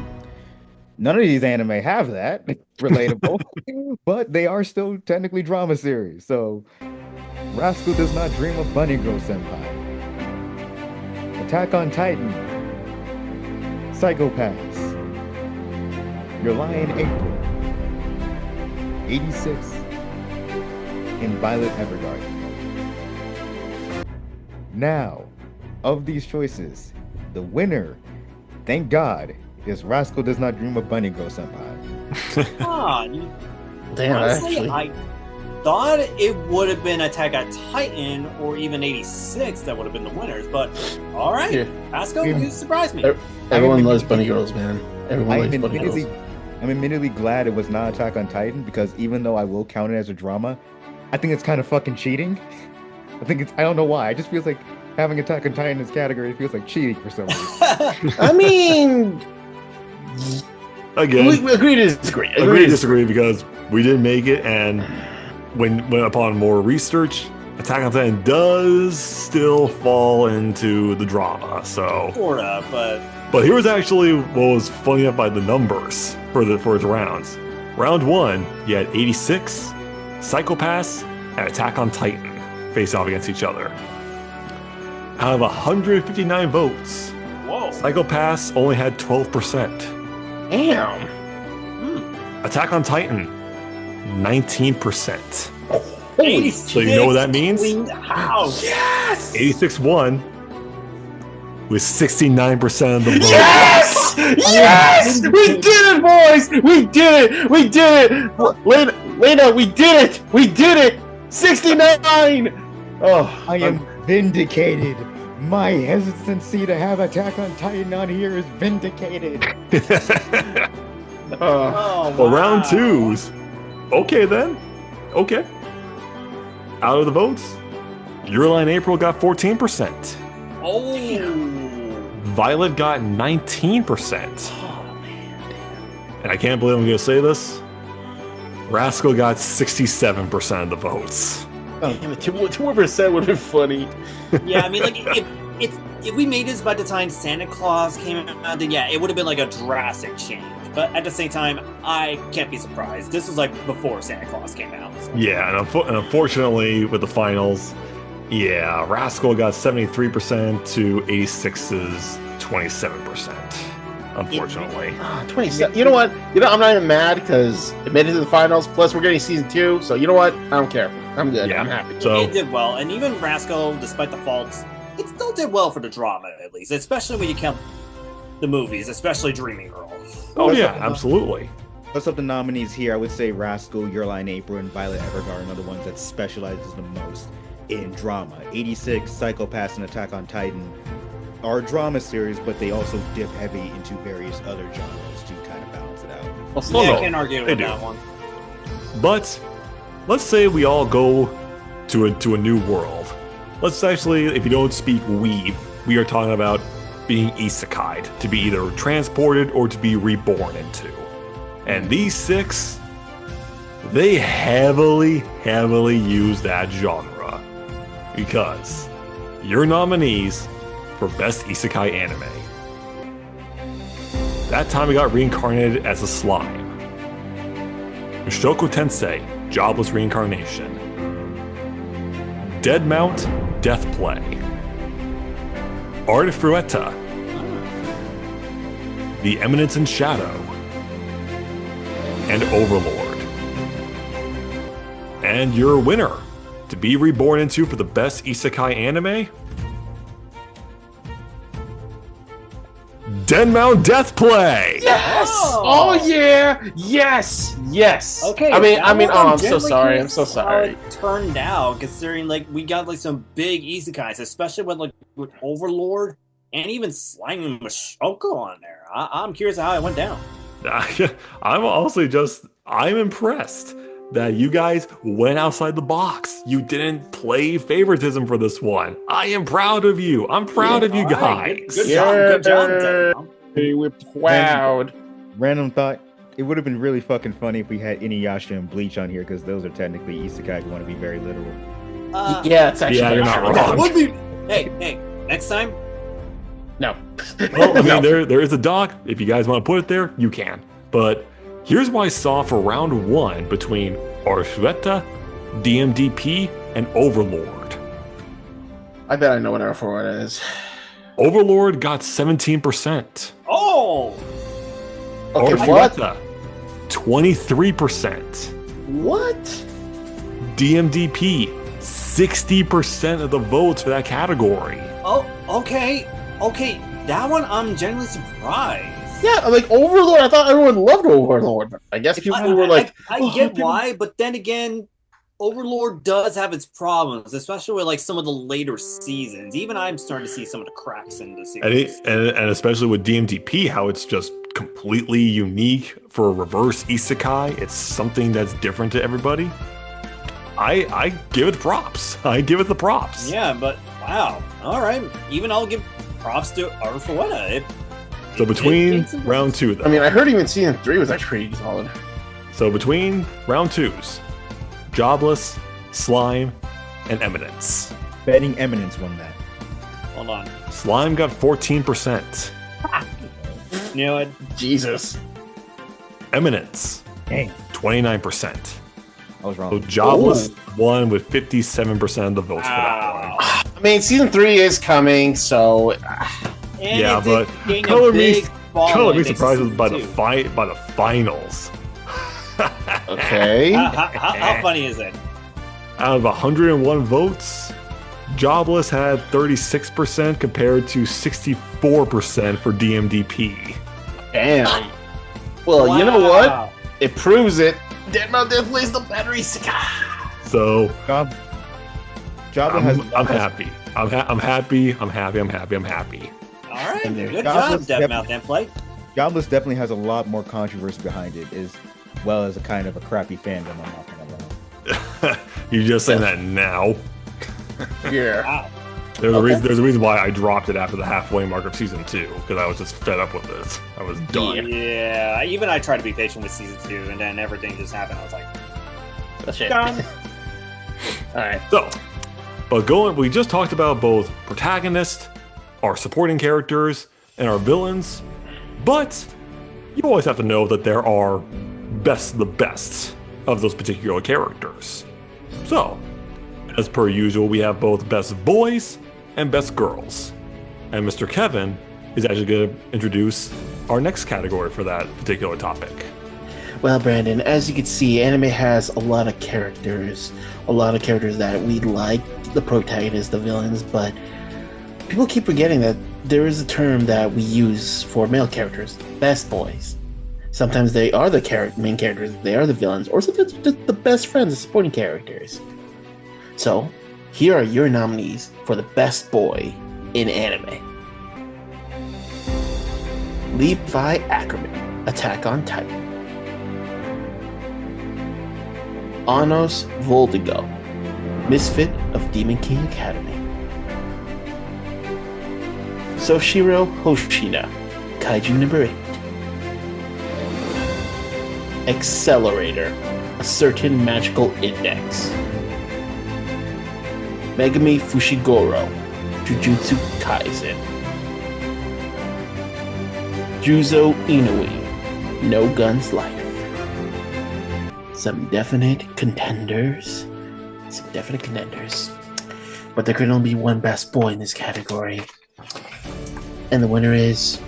None of these anime have that, relatable, but they are still technically drama series. So, Rascal Does Not Dream of Bunny Girl Senpai, Attack on Titan, Psychopaths, Your Lie in April, 86, and Violet Evergarden. Now, of these choices, the winner, thank God, is Rascal Does Not Dream of Bunny Girl Senpai. Damn, Honestly, actually. I thought it would have been Attack on Titan or even 86 that would have been the winners, but all right, Yeah. Pasco, Yeah. you surprised me. Everyone loves bunny girls, man. Everyone loves bunny girls. I'm admittedly glad it was not Attack on Titan because even though I will count it as a drama, I think it's kind of fucking cheating. I don't know why. It just feels like having Attack on Titan in this category feels like cheating for some reason. I mean, Again, we agree to disagree. agree to disagree because we didn't make it, and when upon more research, Attack on Titan does still fall into the drama. So, Sort of, but but here was actually what was funny up by the numbers for its rounds. Round 1, you had 86, Psychopaths, and Attack on Titan face off against each other. Out of 159 votes, whoa. Psychopaths only had 12%. Damn. Attack on Titan, 19%. Holy So you know what that means? Cleaned house. yes! 86 won with 69% of the vote. Yes! Yes! We did it, boys! We did it! We did it! Lena, we did it! We did it! 69! Oh, I am vindicated. My hesitancy to have Attack on Titan on here is vindicated. Oh, Well, wow. round 2's. Okay then. Okay. Out of the votes, Your Lie in April got 14%. Oh. Violet got 19%. And I can't believe I'm going to say this. Rascal got 67% of the votes. damn it. 2% would have been funny. Yeah, I mean, like, if we made this by the time Santa Claus came out, then yeah, it would have been like a drastic change. But at the same time, I can't be surprised. This was like before Santa Claus came out. So. Yeah, and unfortunately, with the finals, yeah, Rascal got 73% to 86's 27%. Unfortunately. 27. You know what? I'm not even mad because it made it to the finals. Plus, we're getting season 2. So, you know what? I don't care. I'm good. Yeah. I'm happy. So It did well, and even Rascal, despite the faults, it still did well for the drama, at least. Especially when you count the movies, especially Dreaming Girl. oh yeah, absolutely. Most of the nominees here, I would say Rascal, Your Lie in April, and Violet Evergarden are the ones that specializes the most in drama. 86, Psychopaths, and Attack on Titan are drama series, but they also dip heavy into various other genres to kind of balance it out. Oh, Yeah, no, I can't argue they with do. that one. But let's say we all go to a new world. Let's actually, if you don't speak weeb, we are talking about being isekai'd, to be either transported or to be reborn into. And these 6, they heavily use that genre. Because your nominees for Best Isekai Anime. That time we got reincarnated as a slime. Mushoku Tensei, Jobless Reincarnation. Dead Mount, Death Play. Art Frueta. The Eminence in Shadow. And Overlord. And your winner to be reborn into for the Best Isekai Anime? Dead Mount Death Play! Yes! Oh yeah! Yes! Yes! Okay. I mean, that one I'm so genuinely sorry. I'm curious so how sorry. it turned out, considering like we got like some big isekais, especially with Overlord and even Slime and Mashoko on there. I'm curious how it went down. I'm impressed that you guys went outside the box. You didn't play favoritism for this one. I am proud of you. I'm proud of you All guys. right, good job. Good job, Deadmau5. Hey, we're proud. Random thought. It would have been really fucking funny if we had Inuyasha and Bleach on here because those are technically isekai if you want to be very literal. Yeah, it's actually. Yeah, you're not true. wrong. That would be. Hey, next time. No. Well, I mean, No. there is a doc. If you guys want to put it there, you can. But here's what I saw for round 1 between Arfueta, DMDP, and Overlord. I bet I know what Arfueta is. Overlord got 17%. Oh, Okay, what? Arfueta, 23%. What? DMDP, 60% of the votes for that category. oh, okay. That one, I'm genuinely surprised. Yeah, like Overlord. I thought everyone loved Overlord. But I guess people were like, I "Oh, get people-" why, but then again, Overlord does have its problems, especially with like some of the later seasons. Even I'm starting to see some of the cracks in the series. And especially with DMDP, how it's just completely unique for a reverse isekai. It's something that's different to everybody. I give it props. I give it the props. Yeah, but wow. All right. Even I'll give props to Arfueta. So between it's a- round 2, though. I mean, I heard even season 3 was actually pretty solid. So between round 2s, Jobless, Slime, and Eminence. Betting Eminence won that. Hold on. Slime got 14%. You know what? Jesus. Eminence, Dang, 29%. I was So wrong. Jobless won with 57% of the votes for that one. Wow. I mean, season 3 is coming, so And Yeah, it did but gain a color me- big following Color me thanks to surprised by the season by the finals. okay. two. How funny is it? Out of 101 votes, Jobless had 36% compared to 64% for DMDP. Damn. Well, you know what? Wow. It proves it. Deadmau5 definitely is the better isekai. So Jabba has. I'm happy. I'm happy. I'm happy. All right. And there- Good job, Jobless Deadmau5 and play. Jobless definitely has a lot more controversy behind it, as well as a kind of a crappy fandom. I'm not gonna lie. You're just saying that now. Yeah. Wow. There's a reason why I dropped it after the halfway mark of season 2, because I was just fed up with this. I was done. Yeah. Even I tried to be patient with season 2, and then everything just happened. I was like, That's it. done. All right. So, we just talked about both protagonists, our supporting characters, and our villains, but you always have to know that there are the best of those particular characters. So, as per usual, we have both best boys and best girls. And Mr. Kevin is actually going to introduce our next category for that particular topic. Well, Brandon, as you can see, anime has a lot of characters that we like, the protagonists, the villains, but people keep forgetting that there is a term that we use for male characters, best boys. Sometimes they are the main characters, they are the villains, or sometimes just the best friends, the supporting characters. So, here are your nominees for the best boy in anime. Levi Ackerman, Attack on Titan. Anos Voldigo, Misfit of Demon King Academy. Soshiro Hoshina, Kaiju number 8. Accelerator, a certain magical index. Megami Fushiguro, Jujutsu Kaisen. Juzo Inui, No Guns Life. Some definite contenders. But there can only be one best boy in this category. And the winner is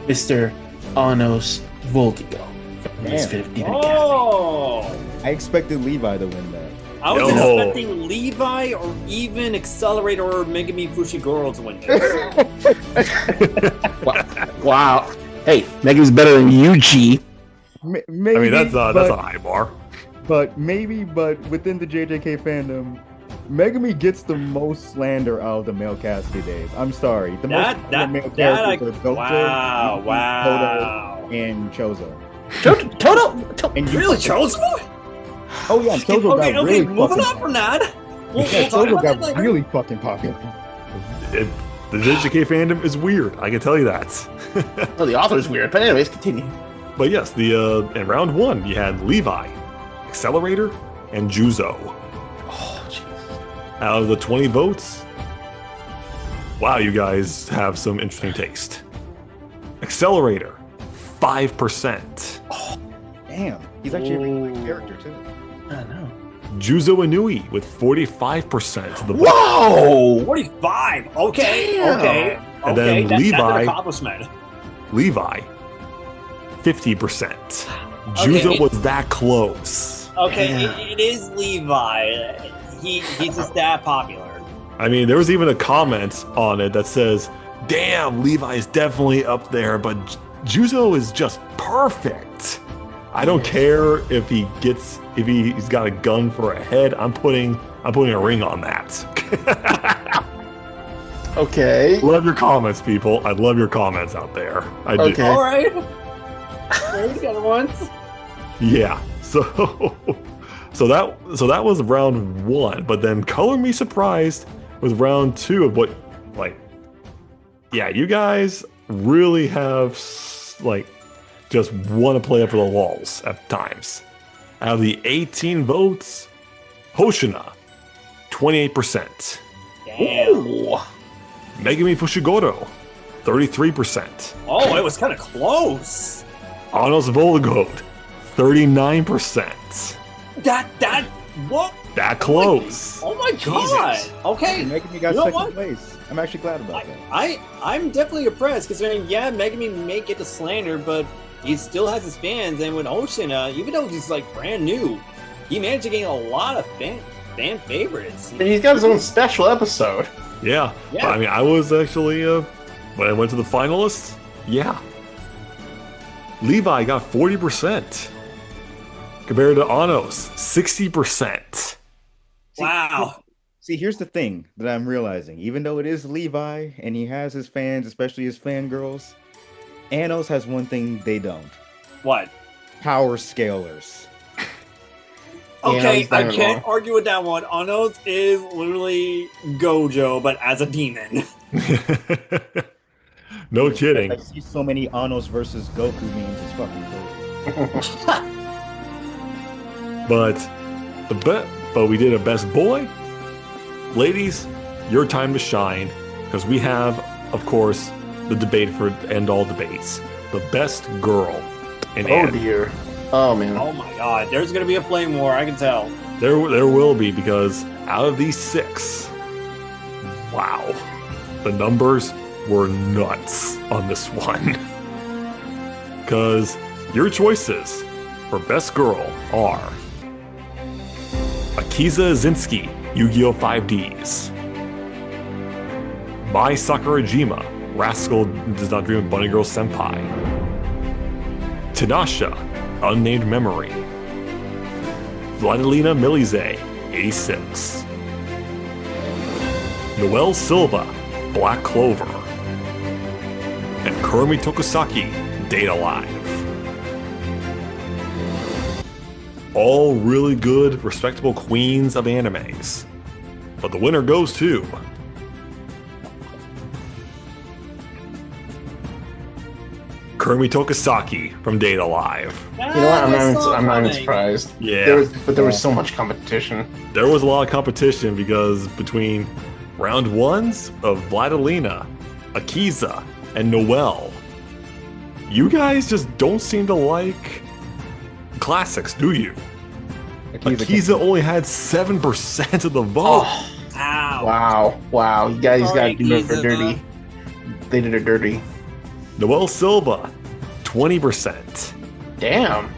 Mr. Anos Voldigo from Damn. Misfit of Demon Academy. Oh! I expected Levi to win that. I was Yo. expecting Levi or even Accelerator or Megami Fushiguro to win this. Wow. Hey, Megan's better than Yuji. Maybe, I mean, that's a high bar. But within the JJK fandom, Megami gets the most slander out of the male cast these days. I'm sorry. The most male characters are Gojo, wow. Toto, and Chozo. Toto? And Really, Chozo? Oh yeah, Chozo Okay, got really moving fucking. on from that. We'll Yeah, talk Chozo about that got later. really fucking popular. The JJK fandom is weird. I can tell you that. Well, the author's weird, but anyways, continue. But yes, in round 1 you had Levi, Accelerator, and Juzo. Oh, jeez. Out of the 20 votes, wow, you guys have some interesting taste. Accelerator, 5%. Damn, he's actually a really good character too. I know. Juzo Inui with 45% of the vote. Whoa! 45. Okay, Damn. okay. And then that's Levi- an accomplishment. Levi, 50%. Juzo Okay. was that close. Okay, Damn. it is Levi. He's just that popular. I mean, there was even a comment on it that says, damn, Levi is definitely up there, but Juzo is just perfect. I don't care if he's got a gun for a head. I'm putting a ring on that. Okay. Love your comments, people. I love your comments out there. I do. Okay. All right. There you go once. Yeah. So that was round 1, but then Color Me Surprised was round 2 of what, like, yeah, you guys really have just want to play up for the walls at times. Out of the 18 votes, Hoshina, 28%. Damn. Ooh. Megami Fushiguro, 33%. Oh, it was kind of close. Anos Volgode, 39%. That what? That close. Oh my god. Okay. Megami got You know second what? place. I'm actually glad about that. I'm definitely impressed considering Megami may get the slander, but he still has his fans, and with Ocean, even though he's like brand new, he managed to gain a lot of fan favorites. And he's got his own special episode. Yeah. Yeah. I mean, I was actually, when I went to the finalists, yeah. Levi got 40%. Compared to Anos, 60%. Wow. See, here's the thing that I'm realizing. Even though it is Levi and he has his fans, especially his fangirls, Anos has one thing they don't. What? Power scalers. Okay, he's I not can't wrong. argue with that one. Anos is literally Gojo, but as a demon. No kidding. I see so many Anos versus Goku memes. It's fucking crazy. But we did a best boy. Ladies, your time to shine, because we have, of course, the debate for end all debates. The best girl in Oh anime. dear. Oh man. Oh my god, there's gonna be a flame war, I can tell. There will be, because out of these 6, wow, the numbers were nuts on this one. Because your choices for best girl are Akiza Azinski, Yu-Gi-Oh! 5Ds. Mai Sakurajima, Rascal Does Not Dream of Bunny Girl Senpai. Tanasha, Unnamed Memory. Vladilena Milize, 86. Noelle Silva, Black Clover. And Kurumi Tokusaki, Date Alive. all really good, respectable queens of animes. But the winner goes to Kurumi Tokisaki from Data Live. You know what? I'm not even surprised. Yeah. There was so much competition. There was a lot of competition because between round ones of Vladilena, Akiza, and Noelle, you guys just don't seem to like classics, do you? Akiza only had 7% of the vote. Oh, Ow. wow! You guys Sorry, got to do it for Akiza. dirty. They did it dirty. Noelle Silva, 20%. Damn.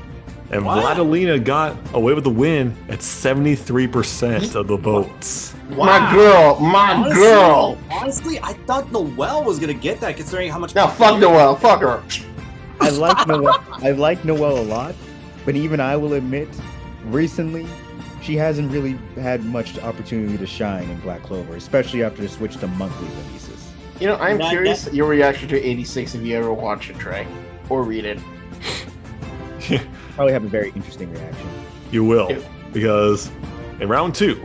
And Wow. Vladilena got away with the win at 73% of the votes. My girl, my girl. Honestly, I thought Noelle was gonna get that, considering how much. Now fuck Noelle, fuck her. I like Noelle. I like Noelle a lot, but even I will admit, recently, she hasn't really had much opportunity to shine in Black Clover, especially after the switch to monthly releases. You know, I'm Not curious your reaction to 86 if you ever watch it, Trey, or read it. Probably have a very interesting reaction. You will, Yeah. because in round 2,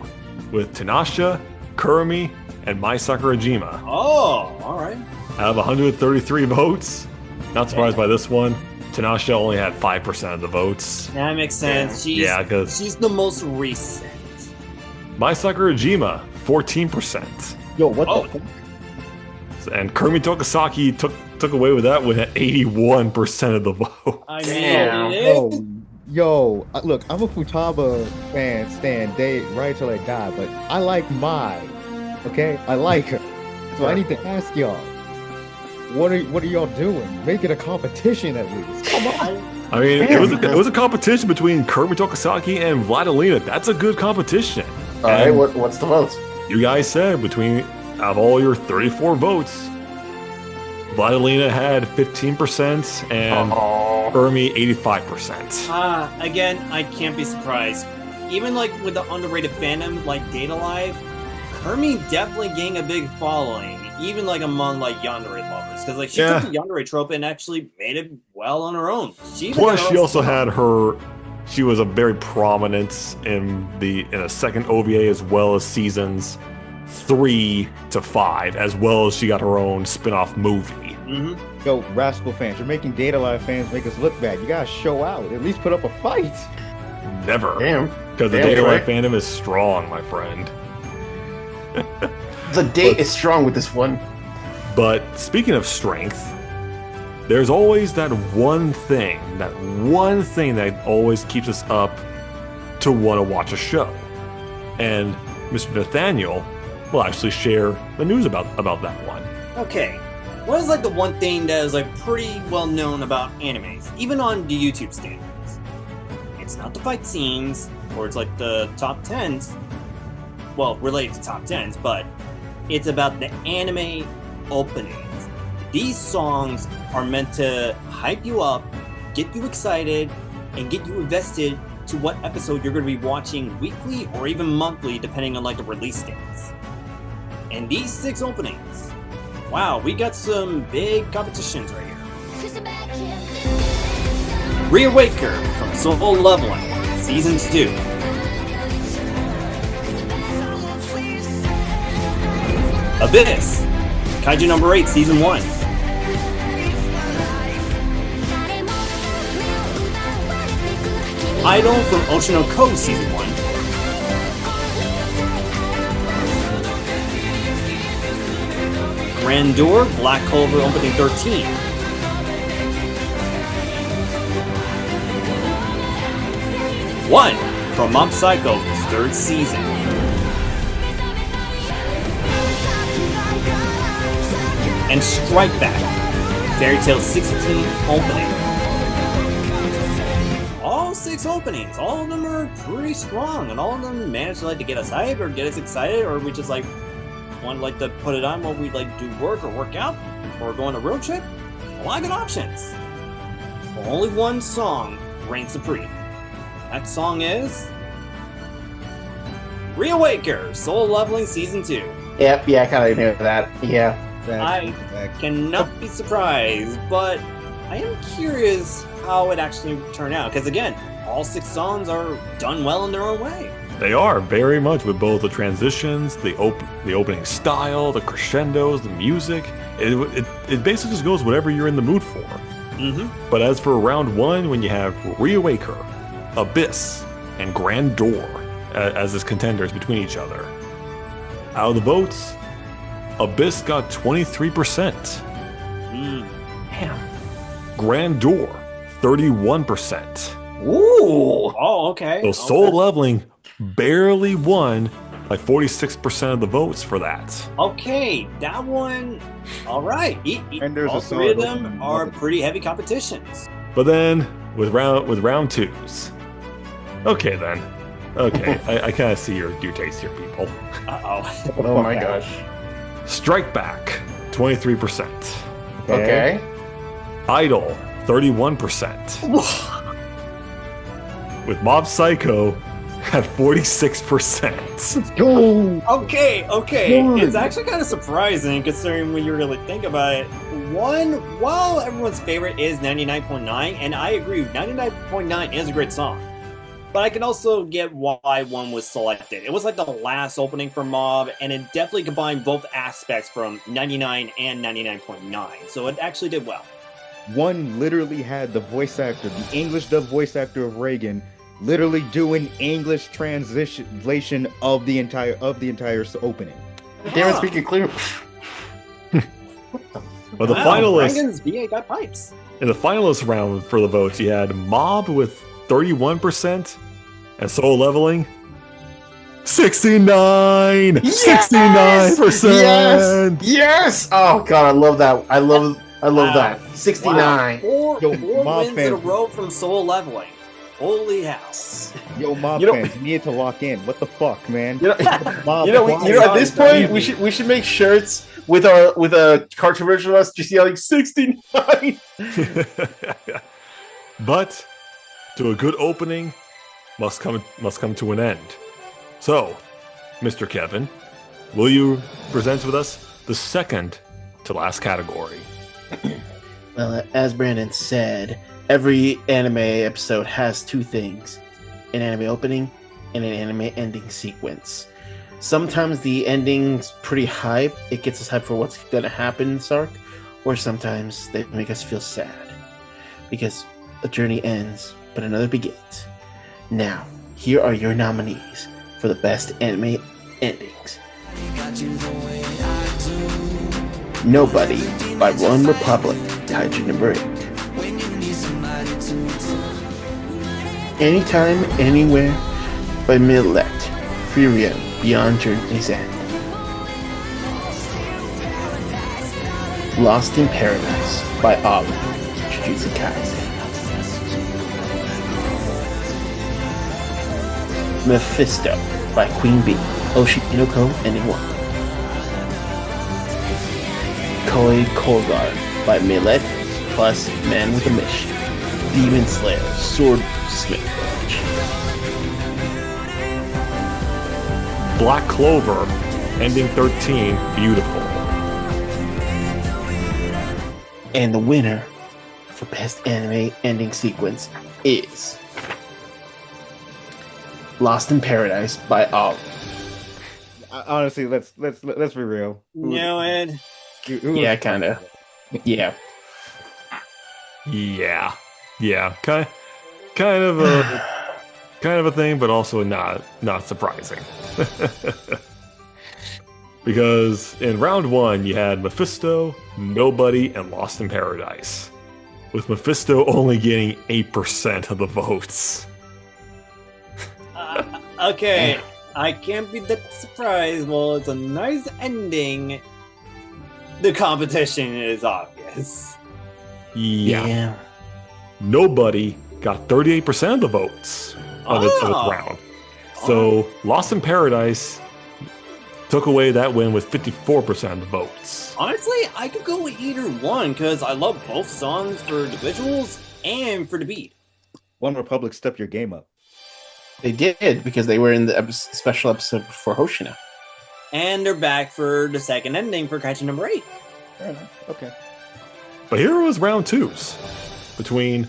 with Tanasha, Kurumi, and Mai Sakurajima, Oh, all right. out of 133 votes, not surprised by this one, Tanasha only had 5% of the votes. That makes sense. Yeah, because She's the most recent. Mai Sakurajima, 14%. Yo, what Oh. the fuck? And Kurumi Tokisaki took away with that one at 81% of the vote. I Damn. mean, Yo, look, I'm a Futaba fan, stand day right till I die, but I like Mai. Okay, I like her. So I need to ask y'all, what are y'all doing? Make it a competition at least. Come on. I mean, it was a competition between Kurumi Tokisaki and Vladilena. That's a good competition. All right, And what's the votes? you guys said out of all your 34 votes, Vladilena had 15% and Oh, Kurumi 85%. again, I can't be surprised. Even like with the underrated fandom like Data Live, Kermie definitely gained a big following, even like among like yandere lovers, because like she Yeah. took the yandere trope and actually made it well on her own. Plus, she also had she was a very prominent in a second OVA as well as seasons 3 to 5, as well as she got her own spin-off movie. Hmm. Yo, Rascal fans, you're making Data Live fans make us look bad. You gotta show out. At least put up a fight. Never. damn. Because the Damn, Data Live Troy. fandom is strong, my friend. The date is strong with this one. But speaking of strength, there's always that one thing that always keeps us up to want to watch a show. And Mr. Nathaniel will actually share the news about that one. Okay, what is like the one thing that is like pretty well known about animes, even on the YouTube standards? It's not the fight scenes, or it's like the top 10s, well, related to top 10s, but it's about the anime openings. These songs are meant to hype you up, get you excited, and get you invested to what episode you're going to be watching weekly or even monthly, depending on like the release dates. And these 6 openings, wow, we got some big competitions right here. Reawaker from Soul Leveling, Season 2. Abyss, Kaiju number 8, Season 1. Idol from Oshino Ko, Season 1. Grandeur, Black Clover opening 13. One from Mob Psycho's 3rd season. And Strike Back, Fairy Tail 16 opening. All 6 openings, all of them are pretty strong, and all of them manage to like to get us hyped or get us excited, or we just like want to like to put it on while we like do work or work out or go on a road trip. A lot of good options. But only one song reigns supreme. That song is Reawaker, Soul Leveling Season 2. Yep, yeah, I kind of knew that. Yeah. Facts. Cannot be surprised, but I am curious how it actually turned out. Because again, all 6 songs are done well in their own way. They are very much with both the transitions, the opening style, the crescendos, the music. It basically just goes whatever you're in the mood for. Mm-hmm. But as for round 1, when you have Reawaker, Abyss, and Grand Door as its contenders between each other, out of the votes, Abyss got 23%. Damn. Grand Door, 31%. Ooh. Oh, okay. So Soul okay. Leveling barely won by 46% of the votes for that. Okay, that one. All right. And there's all a 3 of solid them opening. are Love it. pretty heavy competitions. But then with round 2s, okay then, okay, I kind of see your taste here, people. Uh-oh. Oh my gosh. Strike Back, 23%. Okay. Idol, 31%. With Mob Psycho at 46%. Go. Okay. Good. It's actually kind of surprising considering when you really think about it. While everyone's favorite is 99.9, and I agree, 99.9 is a great song. But I can also get why one was selected. It was like the last opening for Mob, and it definitely combined both aspects from 99 and 99.9. So it actually did well. One literally had the voice actor, the English dub voice actor of Reagan, literally doing English translation of the entire opening. Damn it, speaking clear. But the Wow, finalists Reagan's VA got pipes. in the finalist round for the votes, you had Mob with 31% and Soul Leveling 69. Yes! 69%. Yes! Oh god, I love that. I love Wow. that. 69. Wow. Yo, Four Mob wins in a fans. row from Soul Leveling. Holy house. Yo, Mob You know- fans, you need to lock in. What the fuck, man? You know, Mob, you know, why- at this point, we should make shirts with a cartoon version of us just yelling 69. But to a good opening must come to an end. So, Mr. Kevin, will you present with us the second to last category? Well, as Brandon said, every anime episode has 2 things: an anime opening and an anime ending sequence. Sometimes the ending's pretty hype, it gets us hyped for what's gonna happen in this arc, or sometimes they make us feel sad because a journey ends, but another begins. Now, here are your nominees for the best anime endings. Nobody by One Republic, Kaiju number 8. Anytime, Anywhere by Millet, Furia, Beyond Journey's End. Lost in Paradise by Alu, Jujutsu Kaisen. Mephisto by Queen Bee, Oshinoko Ending 1. Koi Kogar by Millet plus Man with a Mission. Demon Slayer, Swordsmith Village. Black Clover, ending 13, beautiful. And the winner for best anime ending sequence is Lost in Paradise by Alu. Honestly, let's be real. No, Ed. Yeah, kinda. Yeah. Yeah, kind of a thing, but also not surprising. Because in round 1 you had Mephisto, Nobody, and Lost in Paradise, with Mephisto only getting 8% of the votes. Okay, I can't be that surprised. Well, it's a nice ending. The competition is obvious. Yeah. Nobody got 38% of the votes of its round. So Lost in Paradise took away that win with 54% of the votes. Honestly, I could go with either one because I love both songs for the visuals and for the beat. One Republic, step your game up. They did because they were in the special episode for Hoshina. And they're back for the second ending for Kaiju number 8. Fair enough. Okay. But here was round 2s between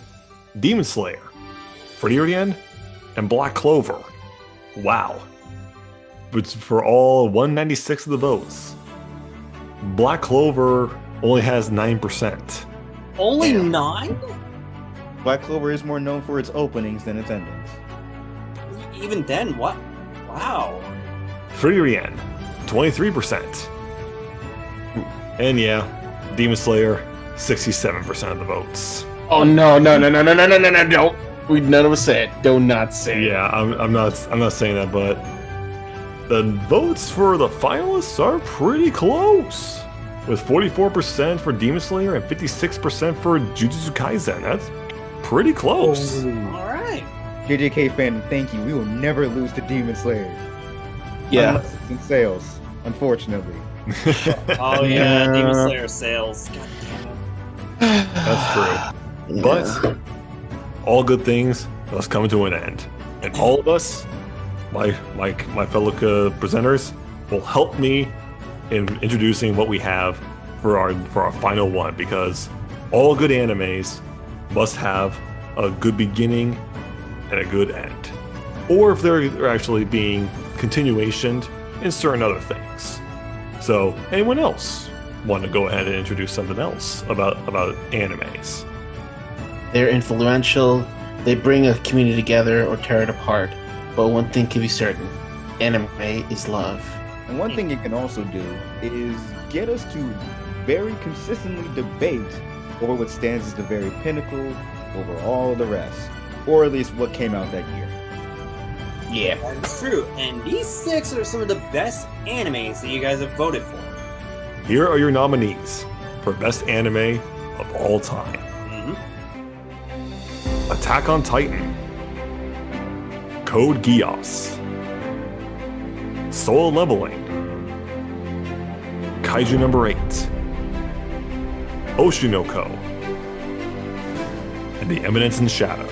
Demon Slayer, Frieren, and Black Clover. Wow. But for all 196 of the votes, Black Clover only has 9%. Only 9? Black Clover is more known for its openings than its endings. Even then, what? Wow. Frieren, 23%. And yeah, Demon Slayer, 67% of the votes. Oh no! Don't. We none of us said. Do not say. Yeah, I'm not saying that, but the votes for the finalists are pretty close. With 44% for Demon Slayer and 56% for Jujutsu Kaisen. That's pretty close. All right. JJK fan, thank you. We will never lose to Demon Slayer. Yeah. Unless it's in sales, unfortunately. Oh yeah, Demon Slayer sales. God damn it. That's true. But all good things must come to an end. And all of us, my fellow presenters, will help me in introducing what we have for our final one, because all good animes must have a good beginning and a good end. Or if they're actually being continuationed in certain other things. So, anyone else want to go ahead and introduce something else about animes? They're influential. They bring a community together or tear it apart. But one thing can be certain: anime is love. And one thing it can also do is get us to very consistently debate over what stands as the very pinnacle over all the rest, or at least what came out that year. Yeah. That's true. And these 6 are some of the best animes that you guys have voted for. Here are your nominees for Best Anime of All Time. Attack on Titan, Code Geass, Solo Leveling, Kaiju Number 8, Oshinoko, and The Eminence in Shadow.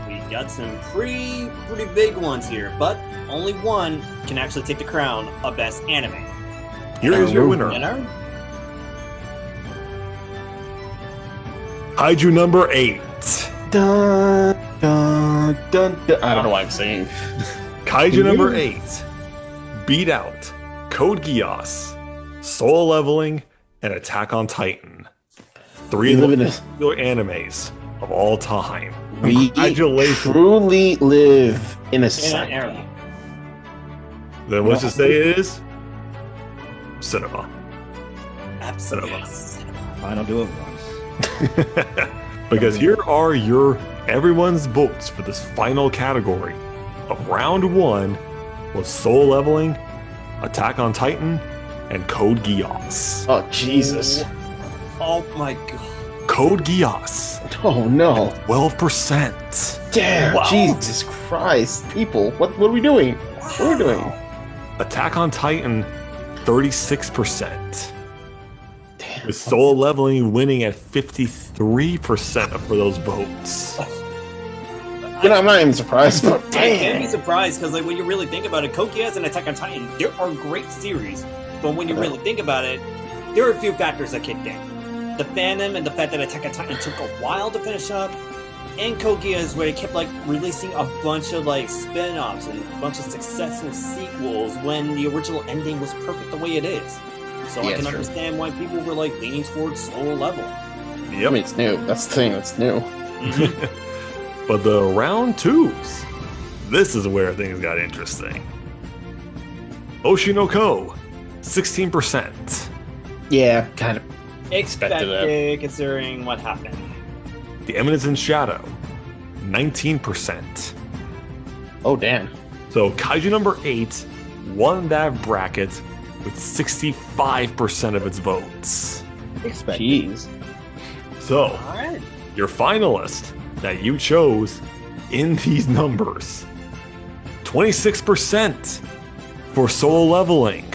We got some pretty big ones here, but only one can actually take the crown of Best Anime. Here is your winner, Winner? Kaiju Number 8. Dun, dun, dun, dun. I don't know why I'm singing. Kaiju Number 8 beat out Code Geass, Solo Leveling, and Attack on Titan. 3 of the most popular animes of all time. We Congratulations. truly live in a In cycle. an era. Then let's just say it is cinema. Absolutely. Fine, I'll do it once. Because here are everyone's votes for this final category of round 1 was Soul Leveling, Attack on Titan, and Code Geass. Oh Jesus! Oh my god. Code Geass, Oh no! 12%. Damn! Wow. Jesus Christ! People, what are we doing? What are we doing? Attack on Titan, 36%. Damn! With Soul Leveling winning at 53% for those votes. You know, I'm not even surprised, but I can't be damn! surprised because, like, when you really think about it, Code Geass and Attack on Titan, there are great series. But when you really think about it, there are a few factors that kicked in. The fandom and the fact that Attack on Titan took a while to finish up, and Code Geass where they kept like releasing a bunch of like spin-offs and a bunch of successful sequels when the original ending was perfect the way it is. So I Yeah, can true. understand why people were like leaning towards Soul Level. I Yep. mean, it's new. That's the thing. That's new. But the round 2s, this is where things got interesting. Oshinoko, 16%. Yeah, kind of. Expected considering what happened. The Eminence in Shadow, 19%. Oh damn! So Kaiju Number 8 won that bracket with 65% of its votes. Expect. Jeez. So, Alright. your finalist that you chose in these numbers, 26% for Soul Leveling,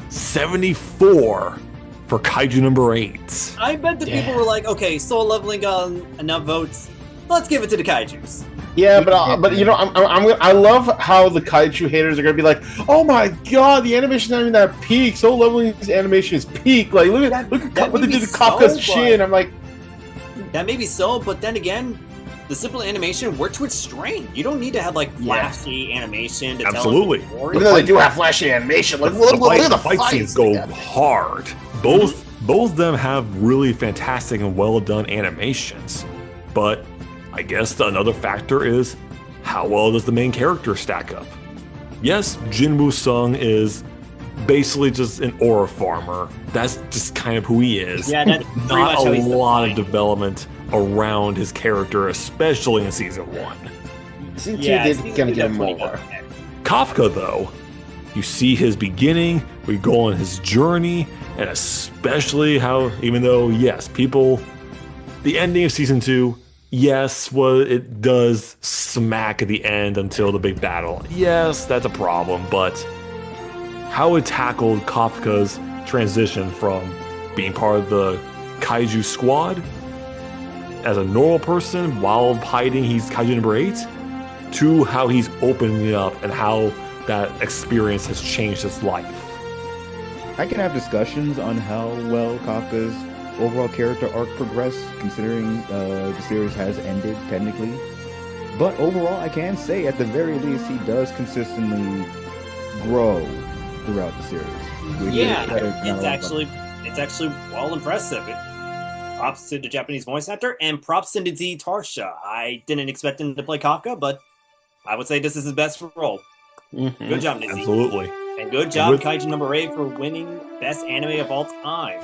74 for Kaiju Number 8. I bet the people Yeah. were like, okay, Soul Leveling got enough votes. Let's give it to the Kaijus. Yeah, but you know, I love how the kaiju haters are gonna be like, oh my god, the animation's not even that peak. Soul Leveling's animation is peak. Like, look at That what they would did be to Kafka's so Shin. fun. I'm like, That may be so, but then again, the simple animation works with strain. You don't need to have like flashy animation to Absolutely. tell a story. Even though they do have flashy animation, like look at the fight scenes fights. go hard. Both of them have really fantastic and well done animations. But I guess another factor is how well does the main character stack up? Yes, Jin Woo-sung is basically just an aura farmer. That's just kind of who he is. Yeah, that's pretty much Not how a he's lot of defined. development around his character, especially in season 1. Season 2 Yeah, did season kind of two get definitely more. got that. Kafka, though, you see his beginning, we go on his journey, and especially how, even though, yes, the ending of season 2, yes, it does smack at the end until the big battle. Yes, that's a problem, but how it tackled Kafka's transition from being part of the kaiju squad as a normal person while hiding he's kaiju number 8 to how he's opening up and how that experience has changed his life. I can have discussions on how well Kafka's overall character arc progressed, considering the series has ended technically. But overall, I can say at the very least he does consistently grow throughout the series. It's actually well impressive. Props to the Japanese voice actor and props to Z Tarsha. I didn't expect him to play Kafka, but I would say this is his best role. Mhm. Good job, Nizzy. Absolutely. And good job, with- Kaiju number 8, for winning Best Anime of All Time.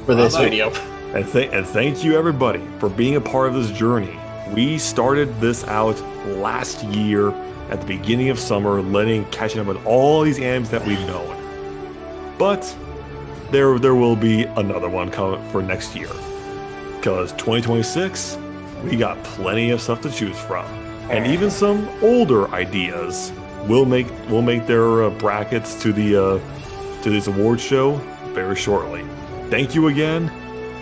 For this How about video. And thank you everybody for being a part of this journey. We started this out last year at the beginning of summer, catching up with all these animes that we've known. But there will be another one coming for next year. Because 2026, we got plenty of stuff to choose from. And even some older ideas will make their brackets to this award show very shortly. Thank you again.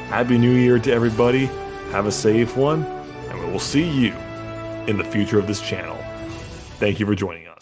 Happy New Year to everybody. Have a safe one, and we will see you in the future of this channel. Thank you for joining us.